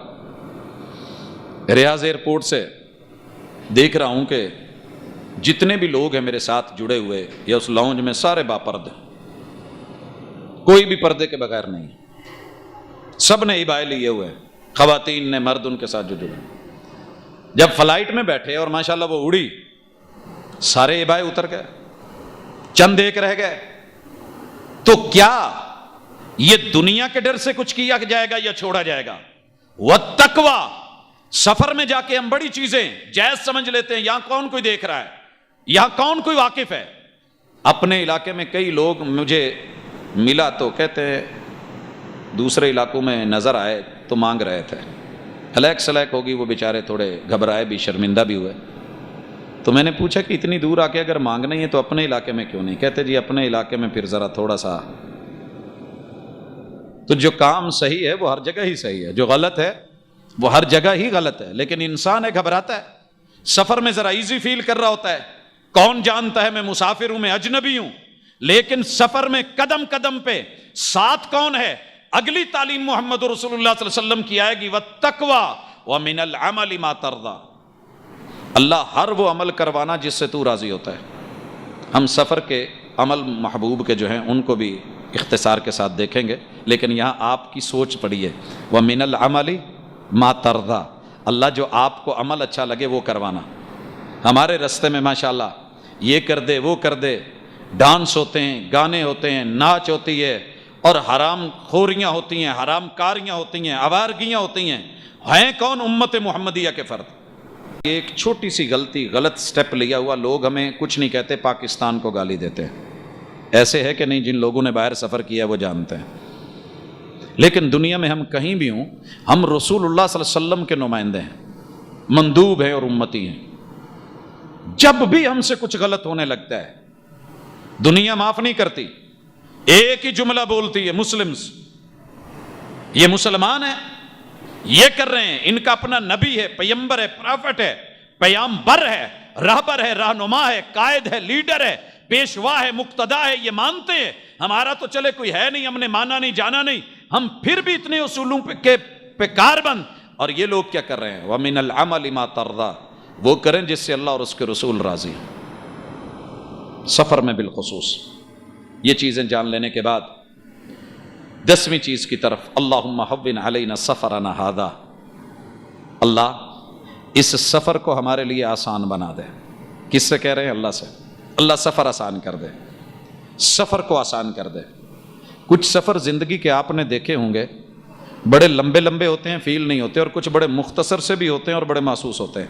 ریاض ایئرپورٹ سے دیکھ رہا ہوں کہ جتنے بھی لوگ ہیں میرے ساتھ جڑے ہوئے یا اس لاؤنج میں، سارے باپردے، کوئی بھی پردے کے بغیر نہیں، سب نے عبائے لیے ہوئے، خواتین نے، مرد ان کے ساتھ جو جڑے۔ جب فلائٹ میں بیٹھے اور ماشاءاللہ وہ اڑی، سارے عبائے اتر گئے، چند ایک رہ گئے۔ تو کیا یہ دنیا کے ڈر سے کچھ کیا جائے گا یا چھوڑا جائے گا؟ وَالتَّقْوَىٰ، سفر میں جا کے ہم بڑی چیزیں جائز سمجھ لیتے ہیں، یہاں کون کوئی دیکھ رہا ہے، یہاں کون کوئی واقف ہے۔ اپنے علاقے میں کئی لوگ مجھے ملا تو کہتے ہیں دوسرے علاقوں میں نظر آئے تو مانگ رہے تھے، ہلیک سلیک ہوگی، وہ بیچارے تھوڑے گھبرائے بھی، شرمندہ بھی ہوئے۔ تو میں نے پوچھا کہ اتنی دور آ کے اگر مانگنا ہی ہے تو اپنے علاقے میں کیوں نہیں؟ کہتے جی اپنے علاقے میں پھر ذرا تھوڑا سا، تو جو کام صحیح ہے وہ ہر جگہ ہی صحیح ہے، جو غلط ہے وہ ہر جگہ ہی غلط ہے، لیکن انسان ہے گھبراتا ہے، سفر میں ذرا ایزی فیل کر رہا ہوتا ہے، کون جانتا ہے میں مسافر ہوں، میں اجنبی ہوں، لیکن سفر میں قدم قدم پہ ساتھ کون ہے؟ اگلی تعلیم محمد رسول اللہ صلی اللہ علیہ وسلم کی آئے گی، وَالتَّقْوَىٰ وَمِنَ الْعَمَلِ مَا تَرْضَىٰ، اللہ ہر وہ عمل کروانا جس سے تو راضی ہوتا ہے۔ ہم سفر کے عمل محبوب کے جو ہیں ان کو بھی اختصار کے ساتھ دیکھیں گے، لیکن یہاں آپ کی سوچ پڑیے، وَمِنَ الْعَمَلِ مَا تَرْضَىٰ، اللہ جو آپ کو عمل اچھا لگے وہ کروانا۔ ہمارے رستے میں ماشاءاللہ یہ کر دے وہ کر دے، ڈانس ہوتے ہیں، گانے ہوتے ہیں، ناچ ہوتی ہے، اور حرام خوریاں ہوتی ہیں، حرام کاریاں ہوتی ہیں، آوارگیاں ہوتی ہیں کون؟ امت محمدیہ کے فرد۔ ایک چھوٹی سی غلطی، غلط سٹیپ لیا ہوا، لوگ ہمیں کچھ نہیں کہتے، پاکستان کو گالی دیتے ہیں۔ ایسے ہے کہ نہیں؟ جن لوگوں نے باہر سفر کیا ہے وہ جانتے ہیں۔ لیکن دنیا میں ہم کہیں بھی ہوں، ہم رسول اللہ صلی اللہ علیہ وسلم کے نمائندے ہیں، مندوب ہیں اور امتی ہیں۔ جب بھی ہم سے کچھ غلط ہونے لگتا ہے، دنیا معاف نہیں کرتی، ایک ہی جملہ بولتی ہے، مسلمز، یہ مسلمان ہیں، یہ کر رہے ہیں، ان کا اپنا نبی ہے، پیغمبر ہے، پرافٹ ہے، پیامبر ہے، رہبر ہے، رہنما ہے، قائد ہے، لیڈر ہے، پیشوا ہے، مقتدا ہے، یہ مانتے ہیں، ہمارا تو چلے کوئی ہے نہیں، ہم نے مانا نہیں جانا نہیں، ہم پھر بھی اتنے اصولوں پہ کاربند. اور یہ لوگ کیا کر رہے ہیں؟ وَمِنَ الْعَمَلِ مَا تَرْضَى، وہ کریں جس سے اللہ اور اس کے رسول راضی ہیں. سفر میں بالخصوص یہ چیزیں جان لینے کے بعد 10ویں چیز کی طرف، اللہم حوّن علینا سفرنا ھذا، اللہ اس سفر کو ہمارے لیے آسان بنا دے. کس سے کہہ رہے ہیں؟ اللہ سے. اللہ سفر آسان کر دے، سفر کو آسان کر دے. کچھ سفر زندگی کے آپ نے دیکھے ہوں گے، بڑے لمبے لمبے ہوتے ہیں، فیل نہیں ہوتے، اور کچھ بڑے مختصر سے بھی ہوتے ہیں اور بڑے محسوس ہوتے ہیں.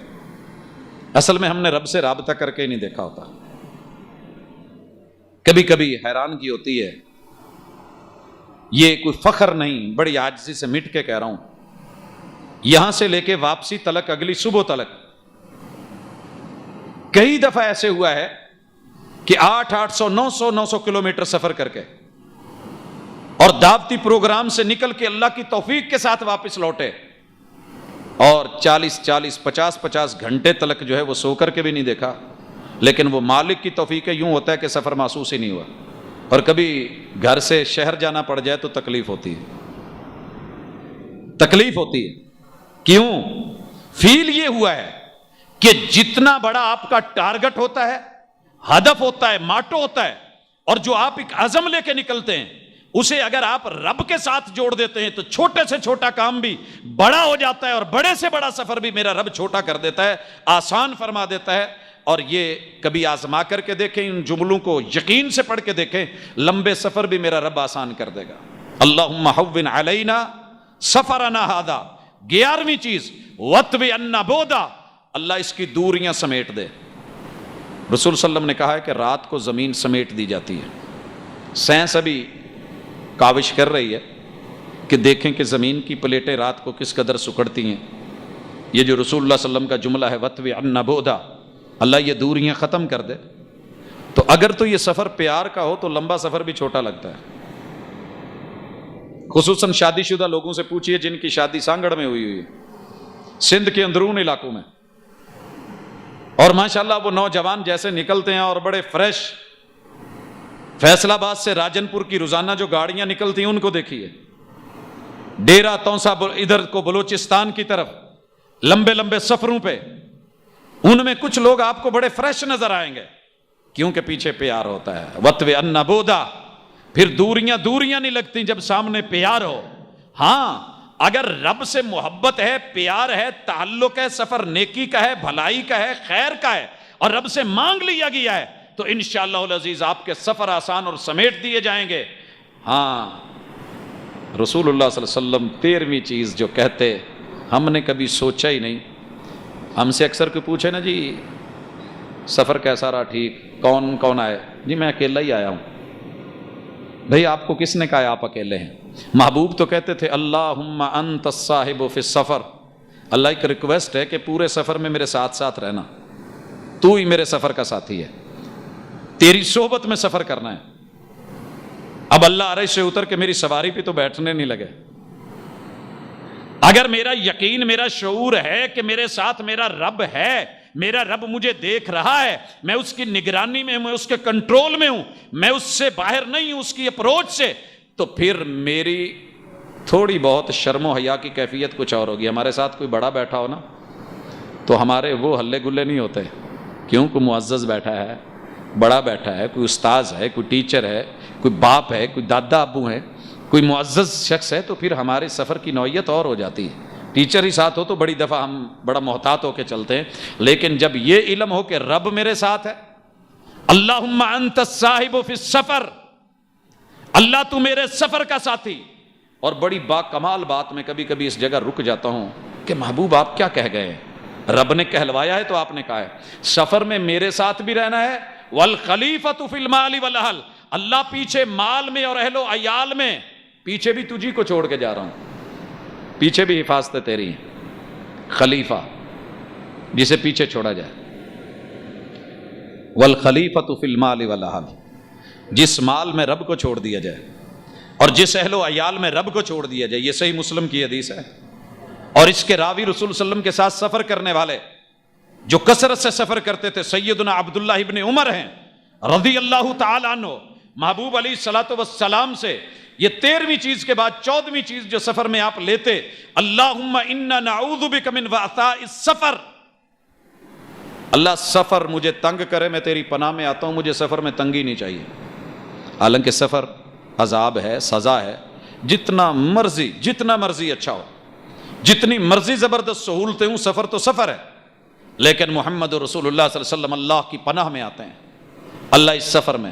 اصل میں ہم نے رب سے رابطہ کر کے ہی نہیں دیکھا ہوتا. کبھی کبھی حیرانگی ہوتی ہے، یہ کوئی فخر نہیں، بڑی عاجزی سے مٹ کے کہہ رہا ہوں، یہاں سے لے کے واپسی تلک، اگلی صبح تلک کئی دفعہ ایسے ہوا ہے کہ 800 900 کلومیٹر سفر کر کے اور دعوتی پروگرام سے نکل کے اللہ کی توفیق کے ساتھ واپس لوٹے، اور 40 50 گھنٹے تلک جو ہے وہ سو کر کے بھی نہیں دیکھا. لیکن وہ مالک کی توفیق ہے، یوں ہوتا ہے کہ سفر محسوس ہی نہیں ہوا. اور کبھی گھر سے شہر جانا پڑ جائے تو تکلیف ہوتی ہے، تکلیف ہوتی ہے. کیوں؟ فیل یہ ہوا ہے کہ جتنا بڑا آپ کا ٹارگٹ ہوتا ہے، ہدف ہوتا ہے، ماٹو ہوتا ہے، اور جو آپ ایک عزم لے کے نکلتے ہیں، اسے اگر آپ رب کے ساتھ جوڑ دیتے ہیں تو چھوٹے سے چھوٹا کام بھی بڑا ہو جاتا ہے، اور بڑے سے بڑا سفر بھی میرا رب چھوٹا کر دیتا ہے، آسان فرما دیتا ہے. اور یہ کبھی آزما کر کے دیکھیں، ان جملوں کو یقین سے پڑھ کے دیکھیں، لمبے سفر بھی میرا رب آسان کر دے گا. اللہم حوّن علینا سفرنا ھذا. 11ویں چیز، وَطْوِ عَنَّا بُعْدَا، اللہ اس کی دوریاں سمیٹ دے. رسول صلی اللہ علیہ وسلم نے کہا ہے کہ رات کو زمین سمیٹ دی جاتی ہے. سائنس ابھی کاوش کر رہی ہے کہ دیکھیں کہ زمین کی پلیٹیں رات کو کس قدر سکڑتی ہیں. یہ جو رسول اللہ صلی اللہ علیہ وسلم کا جملہ ہے وَطْوِ عَنَّا بُعْدَا، اللہ یہ دوریاں ختم کر دے. تو اگر تو یہ سفر پیار کا ہو تو لمبا سفر بھی چھوٹا لگتا ہے. خصوصاً شادی شدہ لوگوں سے پوچھئے جن کی شادی سانگڑ میں ہوئی ہے، سندھ کے اندرون علاقوں میں، اور ماشاءاللہ وہ نوجوان جیسے نکلتے ہیں اور بڑے فریش. فیصل آباد سے راجن پور کی روزانہ جو گاڑیاں نکلتی ہیں ان کو دیکھیے، ڈیرہ تونسا ادھر کو بلوچستان کی طرف لمبے لمبے سفروں پہ، ان میں کچھ لوگ آپ کو بڑے فریش نظر آئیں گے کیونکہ پیچھے پیار ہوتا ہے. وَطْوِ عَنَّا بُعْدَا، پھر دوریاں نہیں لگتی جب سامنے پیار ہو. ہاں اگر رب سے محبت ہے، پیار ہے، تعلق ہے، سفر نیکی کا ہے، بھلائی کا ہے، خیر کا ہے، اور رب سے مانگ لیا گیا ہے، تو انشاءاللہ العزیز آپ کے سفر آسان اور سمیٹ دیے جائیں گے. ہاں رسول اللہ صلی اللہ علیہ وسلم 13ویں چیز جو کہتے، ہم نے کبھی سوچا ہی نہیں. ہم سے اکثر کوئی پوچھے نا جی سفر کیسا رہا، ٹھیک، کون کون آئے؟ جی میں اکیلا ہی آیا ہوں. بھئی آپ کو کس نے کہا آپ اکیلے ہیں؟ محبوب تو کہتے تھے اللہم انت الصاحب فی السفر، اللہ ایک ریکویسٹ ہے کہ پورے سفر میں میرے ساتھ ساتھ رہنا، تو ہی میرے سفر کا ساتھی ہے، تیری صحبت میں سفر کرنا ہے. اب اللہ عرش سے اتر کے میری سواری پہ تو بیٹھنے نہیں لگے. اگر میرا یقین، میرا شعور ہے کہ میرے ساتھ میرا رب ہے، میرا رب مجھے دیکھ رہا ہے، میں اس کی نگرانی میں ہوں، میں اس کے کنٹرول میں ہوں، میں اس سے باہر نہیں ہوں، اس کی اپروچ سے، تو پھر میری تھوڑی بہت شرم و حیا کی کیفیت کچھ اور ہوگی. ہمارے ساتھ کوئی بڑا بیٹھا ہو نا تو ہمارے وہ ہلے گلے نہیں ہوتے، کیوں؟ کوئی معزز بیٹھا ہے، بڑا بیٹھا ہے، کوئی استاذ ہے، کوئی ٹیچر ہے، کوئی باپ ہے، کوئی دادا ابو ہے، کوئی معزز شخص ہے، تو پھر ہمارے سفر کی نوعیت اور ہو جاتی ہے. ٹیچر ہی ساتھ ہو تو بڑی دفعہ ہم بڑا محتاط ہو کے چلتے ہیں، لیکن جب یہ علم ہو کہ رب میرے ساتھ ہے، اللہم انت الصاحب فی السفر، اللہ تو میرے سفر کا ساتھی. اور بڑی با کمال بات، میں کبھی کبھی اس جگہ رک جاتا ہوں کہ محبوب آپ کیا کہہ گئے ہیں؟ رب نے کہلوایا ہے تو آپ نے کہا ہے سفر میں میرے ساتھ بھی رہنا ہے. والخلیفۃ فی المال والاہل، اللہ پیچھے مال میں اور اہل و عیال میں، پیچھے بھی تجھی کو چھوڑ کے جا رہا ہوں، پیچھے بھی حفاظتیں تیری ہیں. خلیفہ جسے پیچھے چھوڑا جائے. والخلیفۃ فی المال والاہل، جس مال میں رب کو چھوڑ دیا جائے اور جس اہل و عیال میں رب کو چھوڑ دیا جائے. یہ صحیح مسلم کی حدیث ہے، اور اس کے راوی رسول صلی اللہ علیہ وسلم کے ساتھ سفر کرنے والے جو کثرت سے سفر کرتے تھے سیدنا عبداللہ ابن عمر ہیں رضی اللہ تعالی عنہ. محبوب علیہ الصلوۃ والسلام سے یہ 13ویں چیز کے بعد 14ویں چیز جو سفر میں آپ لیتے، اللہم انا نعوذ بک من وعثاء السفر، اللہ سفر مجھے تنگ کرے میں تیری پناہ میں آتا ہوں، مجھے سفر میں تنگی نہیں چاہیے۔ حالانکہ سفر عذاب ہے، سزا ہے، جتنا مرضی اچھا ہو، جتنی مرضی زبردست سہولتیں ہوں، سفر تو سفر ہے، لیکن محمد رسول اللہ صلی اللہ علیہ وسلم اللہ کی پناہ میں آتے ہیں۔ اللہ اس سفر میں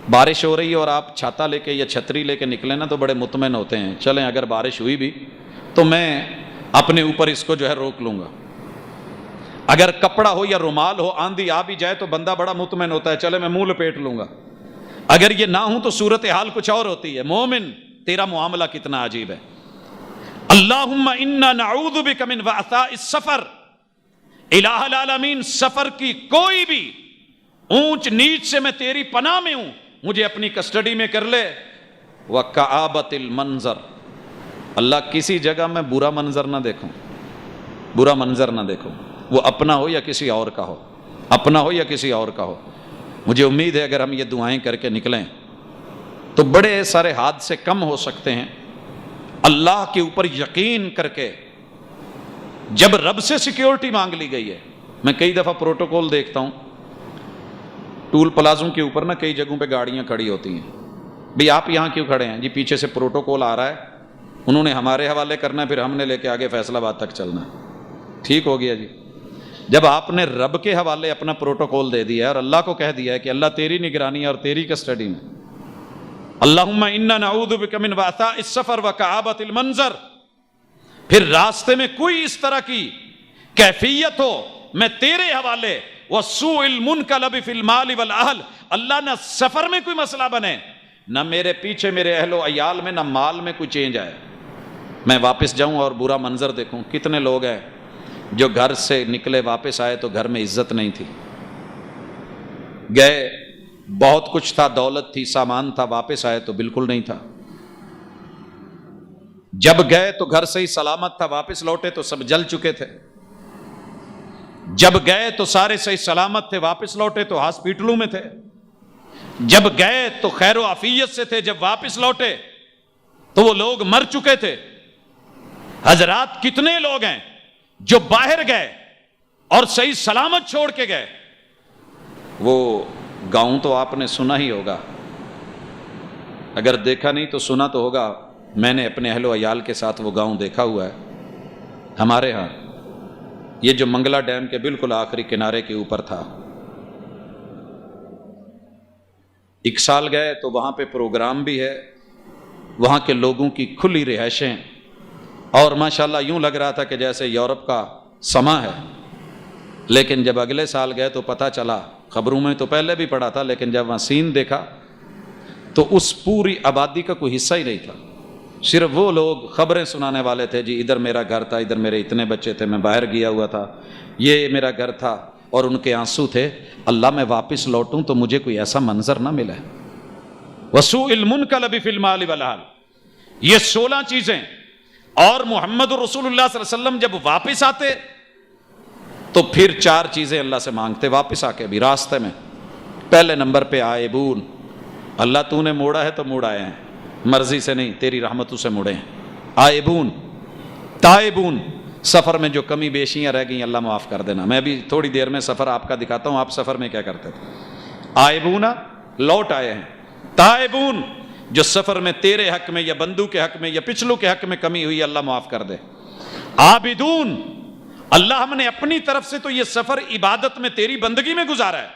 بارش ہو رہی ہے اور آپ چھاتا لے کے یا چھتری لے کے نکلیں نا تو بڑے مطمئن ہوتے ہیں، چلیں اگر بارش ہوئی بھی تو میں اپنے اوپر اس کو جو ہے روک لوں گا۔ اگر کپڑا ہو یا رومال ہو، آندھی آ بھی جائے تو بندہ بڑا مطمئن ہوتا ہے، چلے میں منہ لپیٹ لوں گا۔ اگر یہ نہ ہوں تو صورتحال کچھ اور ہوتی ہے۔ مومن تیرا معاملہ کتنا عجیب ہے۔ اللہم انا نعوذ بک من وعثاء السفر، الہ العالمین سفر کی کوئی بھی اونچ نیچ سے میں تیری پناہ میں ہوں، مجھے اپنی کسٹڈی میں کر لے۔ وکآبۃ المنظر، اللہ کسی جگہ میں برا منظر نہ دیکھوں، وہ اپنا ہو یا کسی اور کا ہو، مجھے امید ہے اگر ہم یہ دعائیں کر کے نکلیں تو بڑے سارے حادثے کم ہو سکتے ہیں۔ اللہ کے اوپر یقین کر کے جب رب سے سیکیورٹی مانگ لی گئی ہے، میں کئی دفعہ پروٹوکول دیکھتا ہوں ٹول پلازوں کے اوپر نا، کئی جگہوں پہ گاڑیاں کھڑی ہوتی ہیں، بھئی آپ یہاں کیوں کھڑے ہیں؟ جی پیچھے سے پروٹوکول آ رہا ہے، انہوں نے ہمارے حوالے کرنا ہے، پھر ہم نے لے کے آگے فیصل آباد تک چلنا ہے۔ ٹھیک ہو گیا جی، جب آپ نے رب کے حوالے اپنا پروٹوکول دے دیا ہے اور اللہ کو کہہ دیا ہے کہ اللہ تیری نگرانی اور تیری کسٹڈی میں، اللہم انا نعوذ بک من وعثاء السفر وکآبۃ المنظر، پھر راستے میں کوئی اس طرح کی کیفیت ہو، میں تیرے حوالے، وسوء المنقلب فی المال والاہل، اللہ نہ سفر میں کوئی مسئلہ بنے، نہ میرے پیچھے میرے اہل و عیال میں، نہ مال میں کوئی چینج آئے، میں واپس جاؤں اور برا منظر دیکھوں۔ کتنے لوگ ہیں جو گھر سے نکلے واپس آئے تو گھر میں عزت نہیں تھی، گئے بہت کچھ تھا، دولت تھی، سامان تھا، واپس آئے تو بالکل نہیں تھا، جب گئے تو گھر سے ہی سلامت تھا، واپس لوٹے تو سب جل چکے تھے، جب گئے تو سارے صحیح سلامت تھے، واپس لوٹے تو ہاسپٹلوں میں تھے، جب گئے تو خیر و عافیت سے تھے، جب واپس لوٹے تو وہ لوگ مر چکے تھے۔ حضرات کتنے لوگ ہیں جو باہر گئے اور صحیح سلامت چھوڑ کے گئے۔ وہ گاؤں تو آپ نے سنا ہی ہوگا، اگر دیکھا نہیں تو سنا تو ہوگا، میں نے اپنے اہل و عیال کے ساتھ وہ گاؤں دیکھا ہوا ہے۔ ہمارے ہاں یہ جو منگلا ڈیم کے بالکل آخری کنارے کے اوپر تھا، ایک سال گئے تو وہاں پہ پروگرام بھی ہے، وہاں کے لوگوں کی کھلی رہائشیں، اور ماشاءاللہ یوں لگ رہا تھا کہ جیسے یورپ کا سما ہے، لیکن جب اگلے سال گئے تو پتہ چلا، خبروں میں تو پہلے بھی پڑھا تھا لیکن جب وہاں سین دیکھا تو اس پوری آبادی کا کوئی حصہ ہی نہیں تھا، صرف وہ لوگ خبریں سنانے والے تھے، جی ادھر میرا گھر تھا، ادھر میرے اتنے بچے تھے، میں باہر گیا ہوا تھا، یہ میرا گھر تھا، اور ان کے آنسو تھے، اللہ میں واپس لوٹوں تو مجھے کوئی ایسا منظر نہ ملے۔ وسوء المنقلب فی المال والاہل، یہ 16 چیزیں، اور محمد رسول اللہ صلی اللہ علیہ وسلم جب واپس آتے تو پھر 4 چیزیں اللہ سے مانگتے واپس آ کے بھی راستے میں۔ پہلے نمبر پہ آئبون، اللہ تو نے موڑا ہے تو موڑ آئے ہیں، مرضی سے نہیں، تیری رحمتوں سے مڑے ہیں۔ آئبون، تائبون، سفر میں جو کمی بیشیاں رہ گئیں اللہ معاف کر دینا۔ میں بھی تھوڑی دیر میں سفر آپ کا دکھاتا ہوں، آپ سفر میں کیا کرتے تھے۔ آئبون، لوٹ آئے ہیں۔ تائبون، جو سفر میں تیرے حق میں یا بندو کے حق میں یا پچھلوں کے حق میں کمی ہوئی اللہ معاف کر دے۔ عابدون، اللہ ہم نے اپنی طرف سے تو یہ سفر عبادت میں تیری بندگی میں گزارا ہے،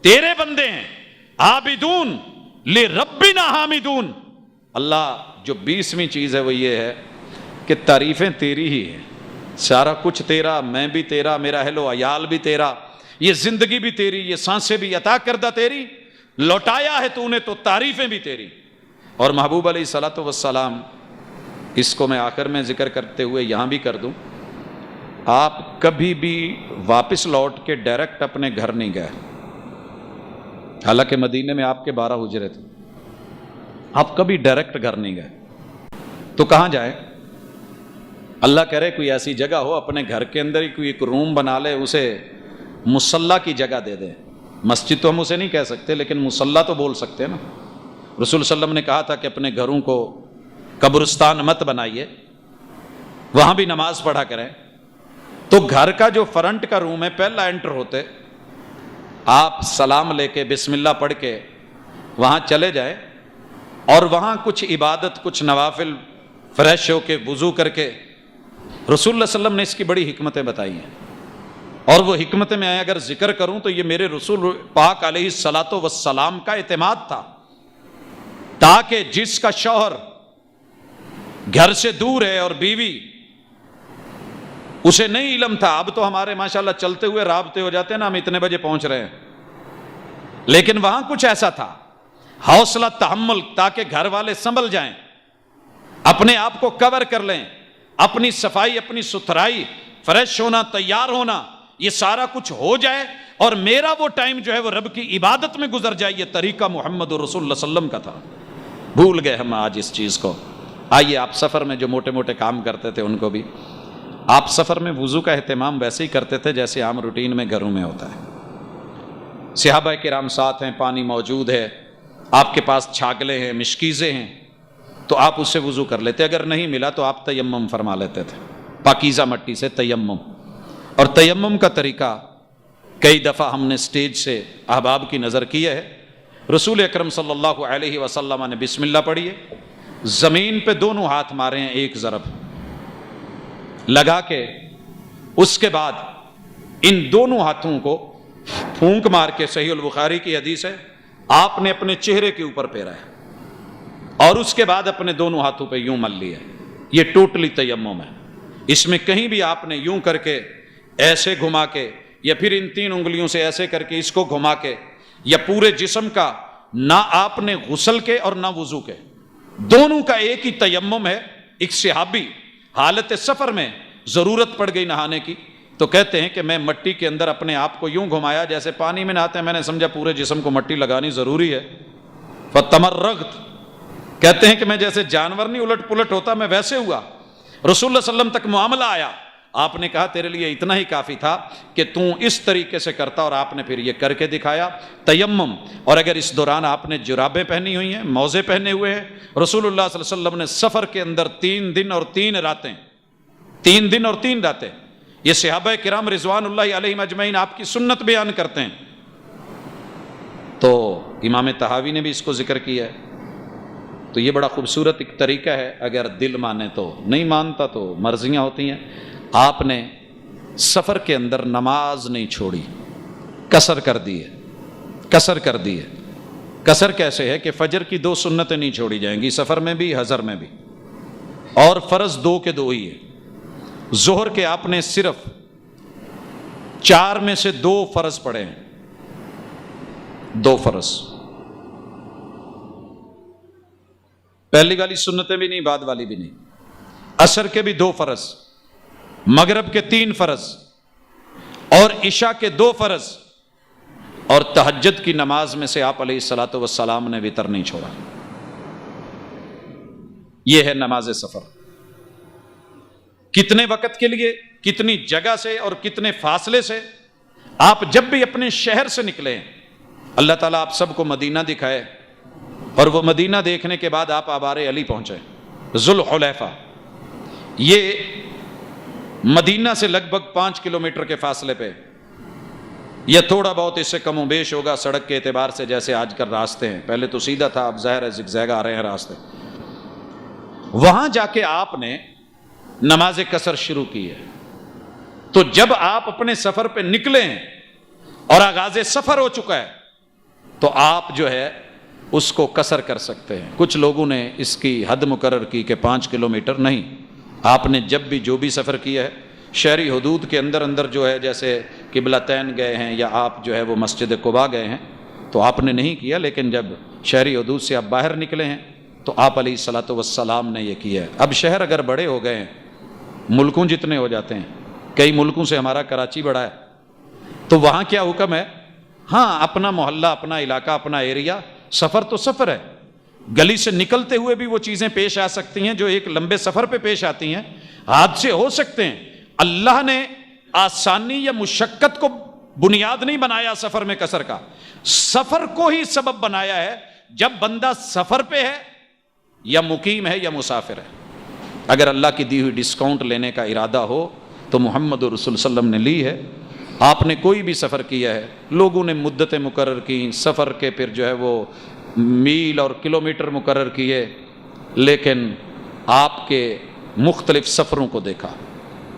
تیرے بندے ہیں۔ عابدون لربنا حامدون، اللہ جو 20ویں چیز ہے وہ یہ ہے کہ تعریفیں تیری ہی ہیں، سارا کچھ تیرا، میں بھی تیرا، میرا اہل و عیال بھی تیرا، یہ زندگی بھی تیری، یہ سانسیں بھی عطا کردہ تیری، لوٹایا ہے تو نے تو تعریفیں بھی تیری۔ اور محبوب علیہ الصلوۃ والسلام، اس کو میں آخر میں ذکر کرتے ہوئے یہاں بھی کر دوں، آپ کبھی بھی واپس لوٹ کے ڈائریکٹ اپنے گھر نہیں گئے، حالانکہ مدینے میں آپ کے 12 حجرے تھے، آپ کبھی ڈائریکٹ گھر نہیں گئے، تو کہاں جائے؟ اللہ کرے کوئی ایسی جگہ ہو اپنے گھر کے اندر ہی کوئی ایک روم بنا لے، اسے مصلی کی جگہ دے دے، مسجد تو ہم اسے نہیں کہہ سکتے لیکن مصلی تو بول سکتے ہیں نا، رسول صلی اللہ علیہ وسلم نے کہا تھا کہ اپنے گھروں کو قبرستان مت بنائیے، وہاں بھی نماز پڑھا کریں. تو گھر کا جو فرنٹ کا روم ہے، پہلا انٹر ہوتے آپ سلام لے کے بسم اللہ پڑھ کے وہاں چلے جائیں، اور وہاں کچھ عبادت، کچھ نوافل، فریش ہو کے وضو کر کے. رسول اللہ صلی اللہ علیہ وسلم نے اس کی بڑی حکمتیں بتائی ہیں، اور وہ حکمتیں میں اگر ذکر کروں تو یہ میرے رسول پاک علیہ الصلاۃ والسلام کا اعتماد تھا، تاکہ جس کا شوہر گھر سے دور ہے اور بیوی اسے نہیں علم تھا. اب تو ہمارے ماشاءاللہ چلتے ہوئے رابطے ہو جاتے ہیں نا، ہم اتنے بجے پہنچ رہے ہیں، لیکن وہاں کچھ ایسا تھا، حوصلہ تحمل، تاکہ گھر والے سنبھل جائیں، اپنے آپ کو کور کر لیں، اپنی صفائی، اپنی ستھرائی، فریش ہونا، تیار ہونا، یہ سارا کچھ ہو جائے، اور میرا وہ ٹائم جو ہے وہ رب کی عبادت میں گزر جائے. یہ طریقہ محمد رسول اللہ صلی اللہ علیہ وسلم کا تھا. بھول گئے ہم آج اس چیز کو. آئیے آپ سفر میں جو موٹے موٹے کام کرتے تھے ان کو بھی، آپ سفر میں وضو کا اہتمام ویسے ہی کرتے تھے جیسے عام روٹین میں گھروں میں ہوتا ہے. صحابہ کرام ساتھ ہیں، پانی موجود ہے، آپ کے پاس چھاگلے ہیں، مشکیزیں ہیں، تو آپ اس سے وضو کر لیتے. اگر نہیں ملا تو آپ تیمم فرما لیتے تھے، پاکیزہ مٹی سے تیمم. اور تیمم کا طریقہ کئی دفعہ ہم نے سٹیج سے احباب کی نظر کیا ہے. رسول اکرم صلی اللہ علیہ وسلم نے بسم اللہ پڑھی ہے، زمین پہ دونوں ہاتھ مارے ہیں ایک ضرب لگا کے، اس کے بعد ان دونوں ہاتھوں کو پھونک مار کے، صحیح البخاری کی حدیث ہے، آپ نے اپنے چہرے کے اوپر پھیرا ہے، اور اس کے بعد اپنے دونوں ہاتھوں پہ یوں مل لیا. یہ ٹوٹلی تیمم ہے. اس میں کہیں بھی آپ نے یوں کر کے، ایسے گھما کے، یا پھر ان 3 انگلیوں سے ایسے کر کے اس کو گھما کے، یا پورے جسم کا، نہ آپ نے غسل کے اور نہ وضو کے، دونوں کا ایک ہی تیمم ہے. ایک صحابی حالت سفر میں ضرورت پڑ گئی نہانے کی، تو کہتے ہیں کہ میں مٹی کے اندر اپنے آپ کو یوں گھمایا جیسے پانی میں نہاتے ہیں، میں نے سمجھا پورے جسم کو مٹی لگانی ضروری ہے. فتمرغت، کہتے ہیں کہ میں جیسے جانور نہیں الٹ پلٹ ہوتا، میں ویسے ہوا. رسول اللہ صلی اللہ علیہ وسلم تک معاملہ آیا، آپ نے کہا تیرے لیے اتنا ہی کافی تھا کہ تم اس طریقے سے کرتا، اور آپ نے پھر یہ کر کے دکھایا تیمم. اور اگر اس دوران آپ نے جرابیں پہنی ہوئی ہیں، موزے پہنے ہوئے ہیں، رسول اللہ صلی اللہ علیہ وسلم نے سفر کے اندر 3 دن اور 3 راتیں، 3 دن اور 3 راتیں، یہ صحابہ کرام رضوان اللہ علیہم اجمعین آپ کی سنت بیان کرتے ہیں. تو امام طحاوی نے بھی اس کو ذکر کیا ہے. تو یہ بڑا خوبصورت ایک طریقہ ہے، اگر دل مانے تو، نہیں مانتا تو مرضیاں ہوتی ہیں. آپ نے سفر کے اندر نماز نہیں چھوڑی، قصر کر دی ہے، قصر کر دی ہے. قصر کیسے ہے کہ فجر کی 2 سنتیں نہیں چھوڑی جائیں گی، سفر میں بھی حضر میں بھی، اور فرض 2 کے 2 ہی ہے. ظہر کے آپ نے صرف 4 میں سے 2 فرض پڑھے ہیں، 2 فرض، پہلی والی سنتیں بھی نہیں، بعد والی بھی نہیں. عصر کے بھی 2 فرض، مغرب کے 3 فرض، اور عشاء کے 2 فرض، اور تہجد کی نماز میں سے آپ علیہ الصلاۃ والسلام نے وتر نہیں چھوڑا. یہ ہے نماز سفر. کتنے وقت کے لیے، کتنی جگہ سے اور کتنے فاصلے سے آپ جب بھی اپنے شہر سے نکلے، اللہ تعالیٰ آپ سب کو مدینہ دکھائے، اور وہ مدینہ دیکھنے کے بعد آپ آبار علی پہنچے، ذوالحلیفہ. یہ مدینہ سے لگ بھگ 5 کلومیٹر کے فاصلے پہ، یا تھوڑا بہت اس سے کم و بیش ہوگا سڑک کے اعتبار سے، جیسے آج کل راستے ہیں، پہلے تو سیدھا تھا، اب ظاہر ہے زگزیگ آ رہے ہیں راستے. وہاں جا کے آپ نے نماز قصر شروع کی ہے. تو جب آپ اپنے سفر پہ نکلے ہیں اور آغاز سفر ہو چکا ہے، تو آپ جو ہے اس کو قصر کر سکتے ہیں. کچھ لوگوں نے اس کی حد مقرر کی کہ 5 کلومیٹر، نہیں، آپ نے جب بھی جو بھی سفر کیا ہے، شہری حدود کے اندر اندر جو ہے، جیسے قبلتین گئے ہیں یا آپ جو ہے وہ مسجد قباء گئے ہیں، تو آپ نے نہیں کیا. لیکن جب شہری حدود سے آپ باہر نکلے ہیں تو آپ علیہ الصلاۃ والسلام نے یہ کیا ہے. اب شہر اگر بڑے ہو گئے ہیں، ملکوں جتنے ہو جاتے ہیں، کئی ملکوں سے ہمارا کراچی بڑا ہے، تو وہاں کیا حکم ہے؟ ہاں، اپنا محلہ، اپنا علاقہ، اپنا ایریا، سفر تو سفر ہے. گلی سے نکلتے ہوئے بھی وہ چیزیں پیش آ سکتی ہیں جو ایک لمبے سفر پہ پیش آتی ہیں، حادثے ہو سکتے ہیں. اللہ نے آسانی یا مشقت کو بنیاد نہیں بنایا سفر میں قصر کا، سفر کو ہی سبب بنایا ہے جب بندہ سفر پہ ہے یا مقیم ہے یا مسافر ہے. اگر اللہ کی دی ہوئی ڈسکاؤنٹ لینے کا ارادہ ہو تو محمد رسول صلی اللہ علیہ وسلم نے لی ہے. آپ نے کوئی بھی سفر کیا ہے, لوگوں نے مدتیں مقرر کی, سفر کے پھر جو ہے وہ میل اور کلومیٹر مقرر کیے, لیکن آپ کے مختلف سفروں کو دیکھا.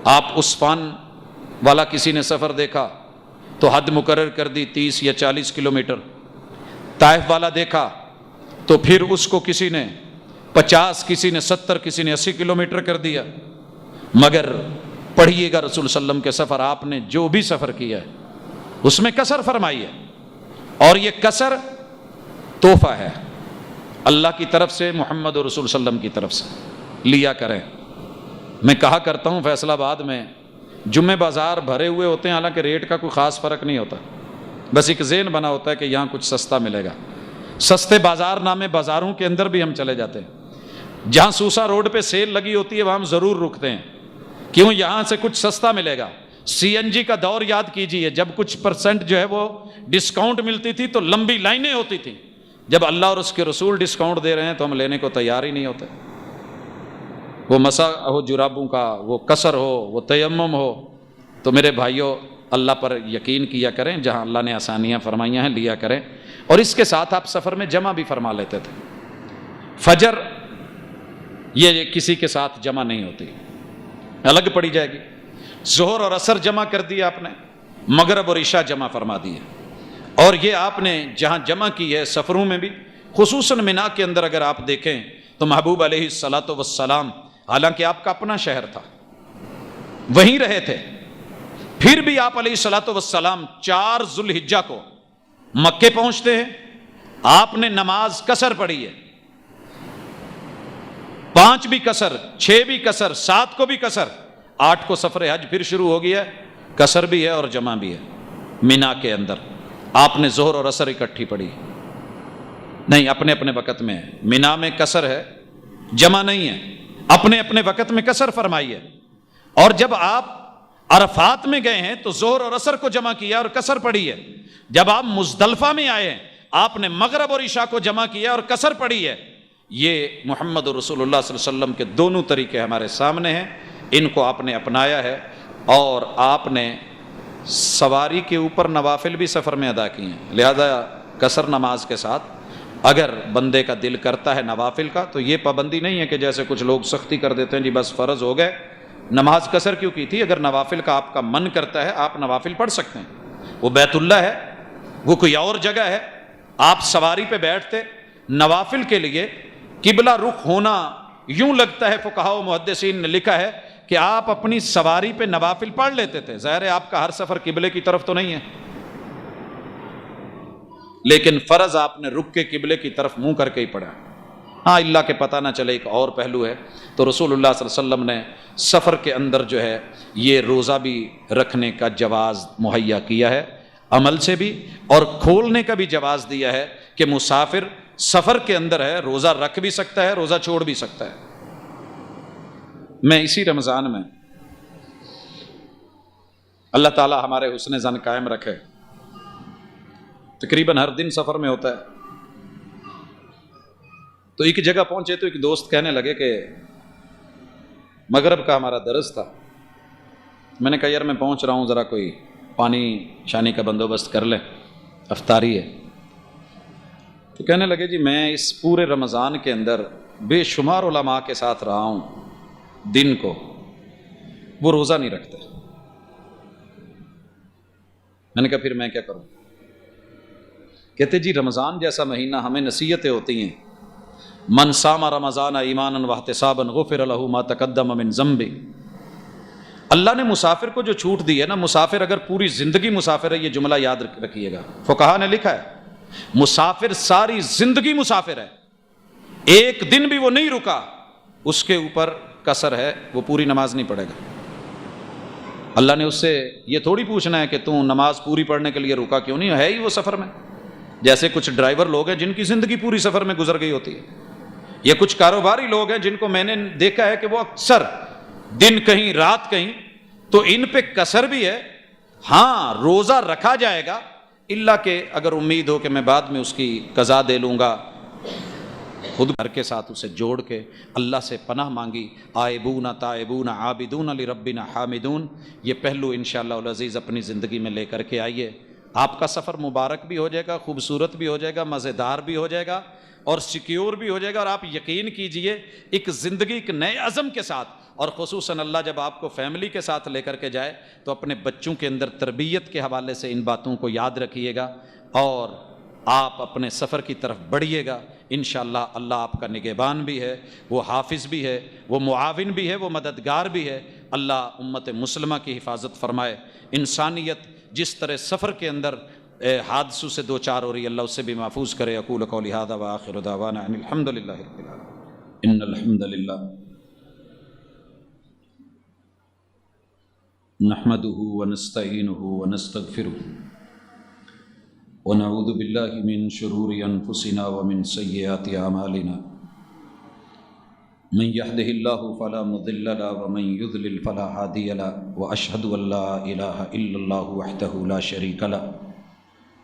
آپ عثفان والا کسی نے سفر دیکھا تو حد مقرر کر دی 30 یا 40 کلومیٹر. طائف والا دیکھا تو پھر اس کو کسی نے 50, کسی نے 70, کسی نے 80 کلومیٹر کر دیا. مگر پڑھیے گا رسول صلی اللہ علیہ وسلم کے سفر, آپ نے جو بھی سفر کیا ہے اس میں قصر فرمائی ہے, اور یہ قصر تحفہ ہے اللہ کی طرف سے, محمد رسول صلی اللہ علیہ وسلم کی طرف سے. لیا کریں. میں کہا کرتا ہوں فیصل آباد میں جمعہ بازار بھرے ہوئے ہوتے ہیں, حالانکہ ریٹ کا کوئی خاص فرق نہیں ہوتا, بس ایک ذہن بنا ہوتا ہے کہ یہاں کچھ سستا ملے گا. سستے بازار نامے بازاروں کے اندر بھی ہم چلے جاتے ہیں. جہاں سوسا روڈ پہ سیل لگی ہوتی ہے وہاں ہم ضرور رکتے ہیں, کیوں؟ یہاں سے کچھ سستا ملے گا. سی این جی کا دور یاد کیجئے, جب کچھ پرسنٹ جو ہے وہ ڈسکاؤنٹ ملتی تھی تو لمبی لائنیں ہوتی تھیں. جب اللہ اور اس کے رسول ڈسکاؤنٹ دے رہے ہیں تو ہم لینے کو تیار ہی نہیں ہوتے. وہ مسا ہو جرابوں کا, وہ قصر ہو, وہ تیمم ہو, تو میرے بھائیوں اللہ پر یقین کیا کریں. جہاں اللہ نے آسانیاں فرمائیاں ہیں لیا کریں. اور اس کے ساتھ آپ سفر میں جمع بھی فرما لیتے تھے. فجر یہ کسی کے ساتھ جمع نہیں ہوتی, الگ پڑی جائے گی. ظہر اور عصر جمع کر دیا آپ نے, مغرب اور عشاء جمع فرما دیے. اور یہ آپ نے جہاں جمع کی ہے سفروں میں بھی, خصوصاً منا کے اندر اگر آپ دیکھیں تو محبوب علیہ الصلاۃ والسلام, حالانکہ آپ کا اپنا شہر تھا, وہیں رہے تھے, پھر بھی آپ علیہ الصلاۃ والسلام 4 ذوالحجہ کو مکے پہنچتے ہیں. آپ نے نماز قصر پڑھی ہے, 5 بھی قصر, 6 بھی قصر, 7 کو بھی قصر, 8 کو سفر حج پھر شروع ہو گیا, قصر بھی ہے اور جمع بھی ہے. مینا کے اندر آپ نے ظہر اور عصر اکٹھی پڑھی نہیں, اپنے اپنے وقت میں. مینا میں قصر ہے, جمع نہیں ہے, اپنے اپنے وقت میں قصر فرمائی ہے. اور جب آپ عرفات میں گئے ہیں تو ظہر اور عصر کو جمع کیا اور قصر پڑھی ہے. جب آپ مزدلفہ میں آئے ہیں آپ نے مغرب اور عشاء کو جمع کیا اور قصر پڑھی ہے. یہ محمد رسول اللہ صلی اللہ علیہ وسلم کے دونوں طریقے ہمارے سامنے ہیں, ان کو آپ نے اپنایا ہے. اور آپ نے سواری کے اوپر نوافل بھی سفر میں ادا کیے ہیں. لہذا قصر نماز کے ساتھ اگر بندے کا دل کرتا ہے نوافل کا, تو یہ پابندی نہیں ہے کہ جیسے کچھ لوگ سختی کر دیتے ہیں جی بس فرض ہو گئے, نماز قصر کیوں کی تھی؟ اگر نوافل کا آپ کا من کرتا ہے آپ نوافل پڑھ سکتے ہیں. وہ بیت اللہ ہے, وہ کوئی اور جگہ ہے, آپ سواری پہ بیٹھتے نوافل کے لیے قبلہ رخ ہونا یوں لگتا ہے, فقہاء و محدثین نے لکھا ہے کہ آپ اپنی سواری پہ نوافل پڑھ لیتے تھے. ظاہر ہے آپ کا ہر سفر قبلے کی طرف تو نہیں ہے, لیکن فرض آپ نے رک کے قبلے کی طرف منہ کر کے ہی پڑھا. ہاں اللہ کے پتہ نہ چلے ایک اور پہلو ہے, تو رسول اللہ صلی اللہ علیہ وسلم نے سفر کے اندر جو ہے یہ روزہ بھی رکھنے کا جواز مہیا کیا ہے, عمل سے بھی, اور کھولنے کا بھی جواز دیا ہے کہ مسافر سفر کے اندر ہے روزہ رکھ بھی سکتا ہے, روزہ چھوڑ بھی سکتا ہے. میں اسی رمضان میں اللہ تعالی ہمارے حسن ظن قائم رکھے, تقریباً ہر دن سفر میں ہوتا ہے, تو ایک جگہ پہنچے تو ایک دوست کہنے لگے کہ مغرب کا ہمارا درس تھا. میں نے کہا یار میں پہنچ رہا ہوں, ذرا کوئی پانی شانی کا بندوبست کر لیں, افطاری ہے. تو کہنے لگے جی میں اس پورے رمضان کے اندر بے شمار علماء کے ساتھ رہا ہوں, دن کو وہ روزہ نہیں رکھتے. میں نے کہا پھر میں کیا کروں؟ کہتے جی رمضان جیسا مہینہ ہمیں نصیحتیں ہوتی ہیں, من صام رمضان ایمانا واحتسابا غفر له ما تقدم من ذنبه. اللہ نے مسافر کو جو چھوٹ دی ہے نا, مسافر اگر پوری زندگی مسافر ہے, یہ جملہ یاد رکھیے گا, فقہا نے لکھا ہے مسافر ساری زندگی مسافر ہے, ایک دن بھی وہ نہیں رکا اس کے اوپر قصر ہے, وہ پوری نماز نہیں پڑھے گا. اللہ نے اس سے یہ تھوڑی پوچھنا ہے کہ تم نماز پوری پڑھنے کے لیے رکا کیوں نہیں, ہے ہی وہ سفر میں. جیسے کچھ ڈرائیور لوگ ہیں جن کی زندگی پوری سفر میں گزر گئی ہوتی ہے, یا کچھ کاروباری لوگ ہیں جن کو میں نے دیکھا ہے کہ وہ اکثر دن کہیں رات کہیں, تو ان پہ قصر بھی ہے. ہاں روزہ رکھا جائے گا, اللہ کہ اگر امید ہو کہ میں بعد میں اس کی قضا دے لوں گا, خود گھر کے ساتھ اسے جوڑ کے اللہ سے پناہ مانگی، آئبون تائبون عابدون لربنا حامدون، یہ پہلو انشاءاللہ العزیز اپنی زندگی میں لے کر کے آئیے۔ آپ کا سفر مبارک بھی ہو جائے گا، خوبصورت بھی ہو جائے گا، مزیدار بھی ہو جائے گا اور سیکیور بھی ہو جائے گا، اور آپ یقین کیجئے ایک زندگی ایک نئے عزم کے ساتھ، اور خصوصاً اللہ جب آپ کو فیملی کے ساتھ لے کر کے جائے تو اپنے بچوں کے اندر تربیت کے حوالے سے ان باتوں کو یاد رکھیے گا اور آپ اپنے سفر کی طرف بڑھیے گا۔ انشاءاللہ اللہ آپ کا نگہبان بھی ہے، وہ حافظ بھی ہے، وہ معاون بھی ہے، وہ مددگار بھی ہے۔ اللہ امت مسلمہ کی حفاظت فرمائے۔ انسانیت جس طرح سفر کے اندر حادثوں سے دوچار ہو رہی ہے، اللہ اس سے بھی محفوظ کرے۔ اقول قولی ھذا وآخر دعوانا ان الحمد للہ رب العالمین۔ ان الحمد للہ نحمده ونستعینه ونستغفره ونعوذ باللہ من شرور انفسنا ومن سیئات اعمالنا، من يهده الله فلا مضل له ومن يضلل فلا هادي له، واشهد ان لا اله الا الله وحده لا شريك له،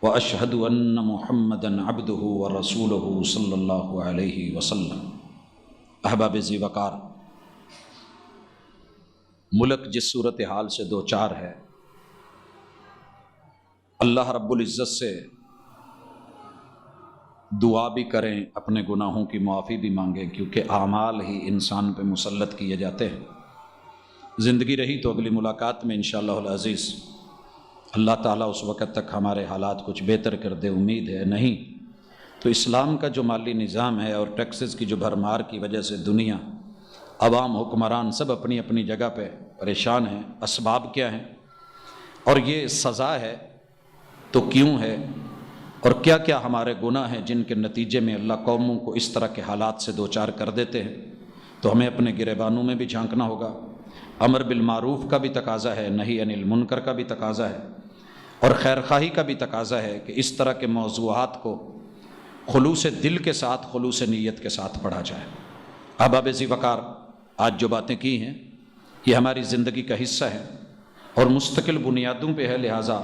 واشهد ان محمدا عبده ورسوله صلی اللہ علیہ وسلم۔ احباب ذی وقار، ملک جس صورتحال سے دوچار ہے، اللہ رب العزت سے دعا بھی کریں، اپنے گناہوں کی معافی بھی مانگیں، کیونکہ اعمال ہی انسان پہ مسلط کیے جاتے ہیں۔ زندگی رہی تو اگلی ملاقات میں انشاءاللہ العزیز اللہ تعالیٰ اس وقت تک ہمارے حالات کچھ بہتر کر دے، امید ہے، نہیں تو اسلام کا جو مالی نظام ہے اور ٹیکسز کی جو بھرمار کی وجہ سے دنیا، عوام، حکمران سب اپنی اپنی جگہ پہ پریشان ہیں۔ اسباب کیا ہیں اور یہ سزا ہے تو کیوں ہے، اور کیا کیا ہمارے گناہ ہیں جن کے نتیجے میں اللہ قوموں کو اس طرح کے حالات سے دوچار کر دیتے ہیں، تو ہمیں اپنے گریبانوں میں بھی جھانکنا ہوگا۔ امر بالمعروف کا بھی تقاضا ہے، نہی عن المنکر کا بھی تقاضا ہے، اور خیر خواہی کا بھی تقاضا ہے کہ اس طرح کے موضوعات کو خلوص دل کے ساتھ، خلوص نیت کے ساتھ پڑھا جائے۔ احباب ذی وقار، آج جو باتیں کی ہیں یہ ہماری زندگی کا حصہ ہے اور مستقل بنیادوں پہ ہے، لہٰذا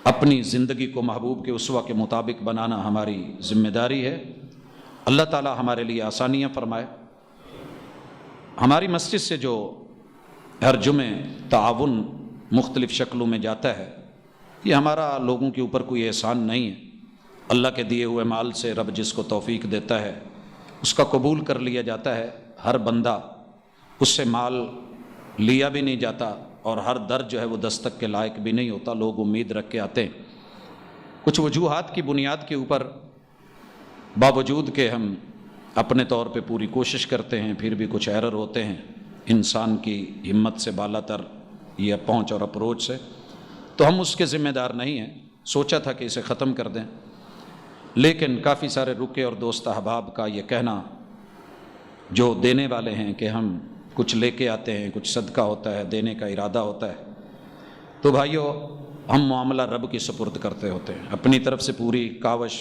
اپنی زندگی کو محبوب کے اسوہ کے مطابق بنانا ہماری ذمہ داری ہے۔ اللہ تعالی ہمارے لیے آسانیاں فرمائے۔ ہماری مسجد سے جو ہر جمعے تعاون مختلف شکلوں میں جاتا ہے، یہ ہمارا لوگوں کے اوپر کوئی احسان نہیں ہے۔ اللہ کے دیے ہوئے مال سے رب جس کو توفیق دیتا ہے اس کا قبول کر لیا جاتا ہے۔ ہر بندہ اس سے مال لیا بھی نہیں جاتا، اور ہر در جو ہے وہ دستک کے لائق بھی نہیں ہوتا، لوگ امید رکھ کے آتے ہیں۔ کچھ وجوہات کی بنیاد کے اوپر باوجود کہ ہم اپنے طور پہ پوری کوشش کرتے ہیں، پھر بھی کچھ ایرر ہوتے ہیں انسان کی ہمت سے بالا تر یہ پہنچ اور اپروچ سے، تو ہم اس کے ذمہ دار نہیں ہیں۔ سوچا تھا کہ اسے ختم کر دیں، لیکن کافی سارے رکے اور دوست احباب کا یہ کہنا جو دینے والے ہیں کہ ہم کچھ لے کے آتے ہیں، کچھ صدقہ ہوتا ہے، دینے کا ارادہ ہوتا ہے، تو بھائیو ہم معاملہ رب کی سپرد کرتے ہوتے ہیں۔ اپنی طرف سے پوری کاوش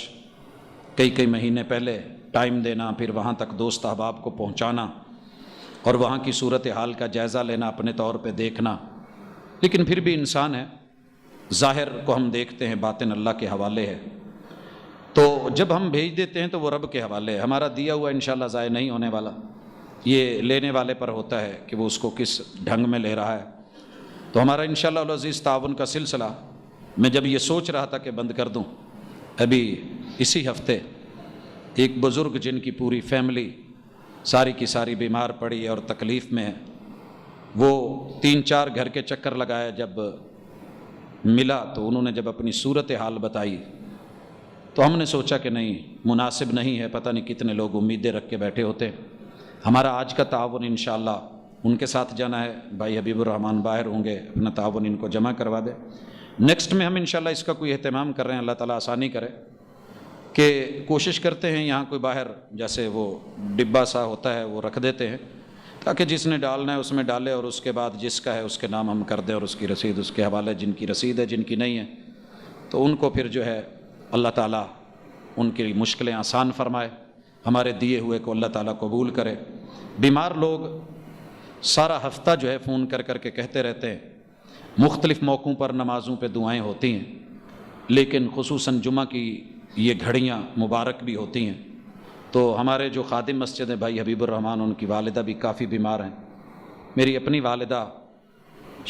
کئی مہینے پہلے ٹائم دینا، پھر وہاں تک دوست احباب کو پہنچانا اور وہاں کی صورتحال کا جائزہ لینا، اپنے طور پہ دیکھنا، لیکن پھر بھی انسان ہے، ظاہر کو ہم دیکھتے ہیں، باطن اللہ کے حوالے ہے۔ تو جب ہم بھیج دیتے ہیں تو وہ رب کے حوالے ہے، ہمارا دیا ہوا انشاءاللہ ضائع نہیں ہونے والا، یہ لینے والے پر ہوتا ہے کہ وہ اس کو کس ڈھنگ میں لے رہا ہے۔ تو ہمارا انشاءاللہ العزیز تعاون کا سلسلہ میں جب یہ سوچ رہا تھا کہ بند کر دوں، ابھی اسی ہفتے ایک بزرگ جن کی پوری فیملی ساری کی ساری بیمار پڑی اور تکلیف میں ہے، وہ 3-4 گھر کے چکر لگایا، جب ملا تو انہوں نے جب اپنی صورتحال بتائی تو ہم نے سوچا کہ نہیں، مناسب نہیں ہے، پتہ نہیں کتنے لوگ امیدیں رکھ کے بیٹھے ہوتے۔ ہمارا آج کا تعاون انشاءاللہ ان کے ساتھ جانا ہے، بھائی حبیب الرحمن باہر ہوں گے، اپنا تعاون ان کو جمع کروا دے۔ نیکسٹ میں ہم انشاءاللہ اس کا کوئی اہتمام کر رہے ہیں، اللہ تعالیٰ آسانی کرے، کہ کوشش کرتے ہیں یہاں کوئی باہر جیسے وہ ڈبہ سا ہوتا ہے وہ رکھ دیتے ہیں، تاکہ جس نے ڈالنا ہے اس میں ڈالے، اور اس کے بعد جس کا ہے اس کے نام ہم کر دیں، اور اس کی رسید اس کے حوالے، جن کی رسید ہے، جن کی نہیں ہے تو ان کو پھر جو ہے اللہ تعالیٰ ان کی مشکلیں آسان فرمائے، ہمارے دیے ہوئے کو اللہ تعالیٰ قبول کرے۔ بیمار لوگ سارا ہفتہ جو ہے فون کر کے کہتے رہتے ہیں، مختلف موقعوں پر نمازوں پہ دعائیں ہوتی ہیں، لیکن خصوصاً جمعہ کی یہ گھڑیاں مبارک بھی ہوتی ہیں، تو ہمارے جو خادم مسجد ہیں بھائی حبیب الرحمان، ان کی والدہ بھی کافی بیمار ہیں. میری اپنی والدہ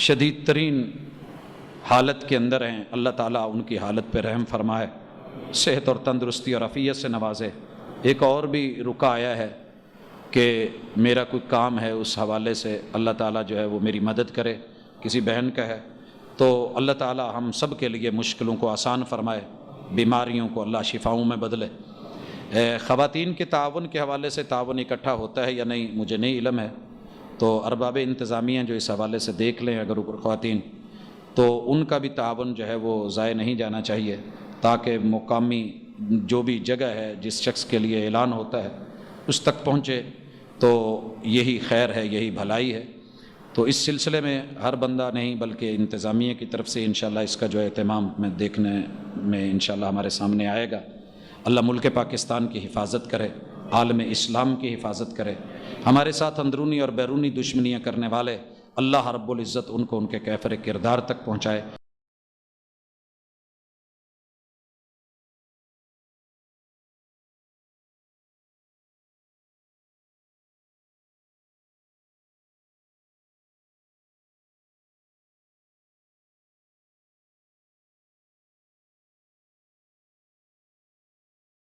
شدید ترین حالت کے اندر ہیں. اللہ تعالیٰ ان کی حالت پہ رحم فرمائے، صحت اور تندرستی اور عافیت سے نوازے. ایک اور بھی رکا آیا ہے کہ میرا کوئی کام ہے، اس حوالے سے اللہ تعالیٰ جو ہے وہ میری مدد کرے. کسی بہن کا ہے تو اللہ تعالیٰ ہم سب کے لیے مشکلوں کو آسان فرمائے، بیماریوں کو اللہ شفاؤں میں بدلے. خواتین کے تعاون کے حوالے سے تعاون اکٹھا ہوتا ہے یا نہیں مجھے نہیں علم ہے، تو ارباب انتظامیہ جو اس حوالے سے دیکھ لیں اگر خواتین، تو ان کا بھی تعاون جو ہے وہ ضائع نہیں جانا چاہیے، تاکہ مقامی جو بھی جگہ ہے جس شخص کے لیے اعلان ہوتا ہے اس تک پہنچے، تو یہی خیر ہے، یہی بھلائی ہے. تو اس سلسلے میں ہر بندہ نہیں بلکہ انتظامیہ کی طرف سے انشاءاللہ اس کا جو اہتمام میں دیکھنے میں انشاءاللہ ہمارے سامنے آئے گا. اللہ ملک پاکستان کی حفاظت کرے، عالم اسلام کی حفاظت کرے. ہمارے ساتھ اندرونی اور بیرونی دشمنیاں کرنے والے اللہ رب العزت ان کو ان کے کیفر کردار تک پہنچائے.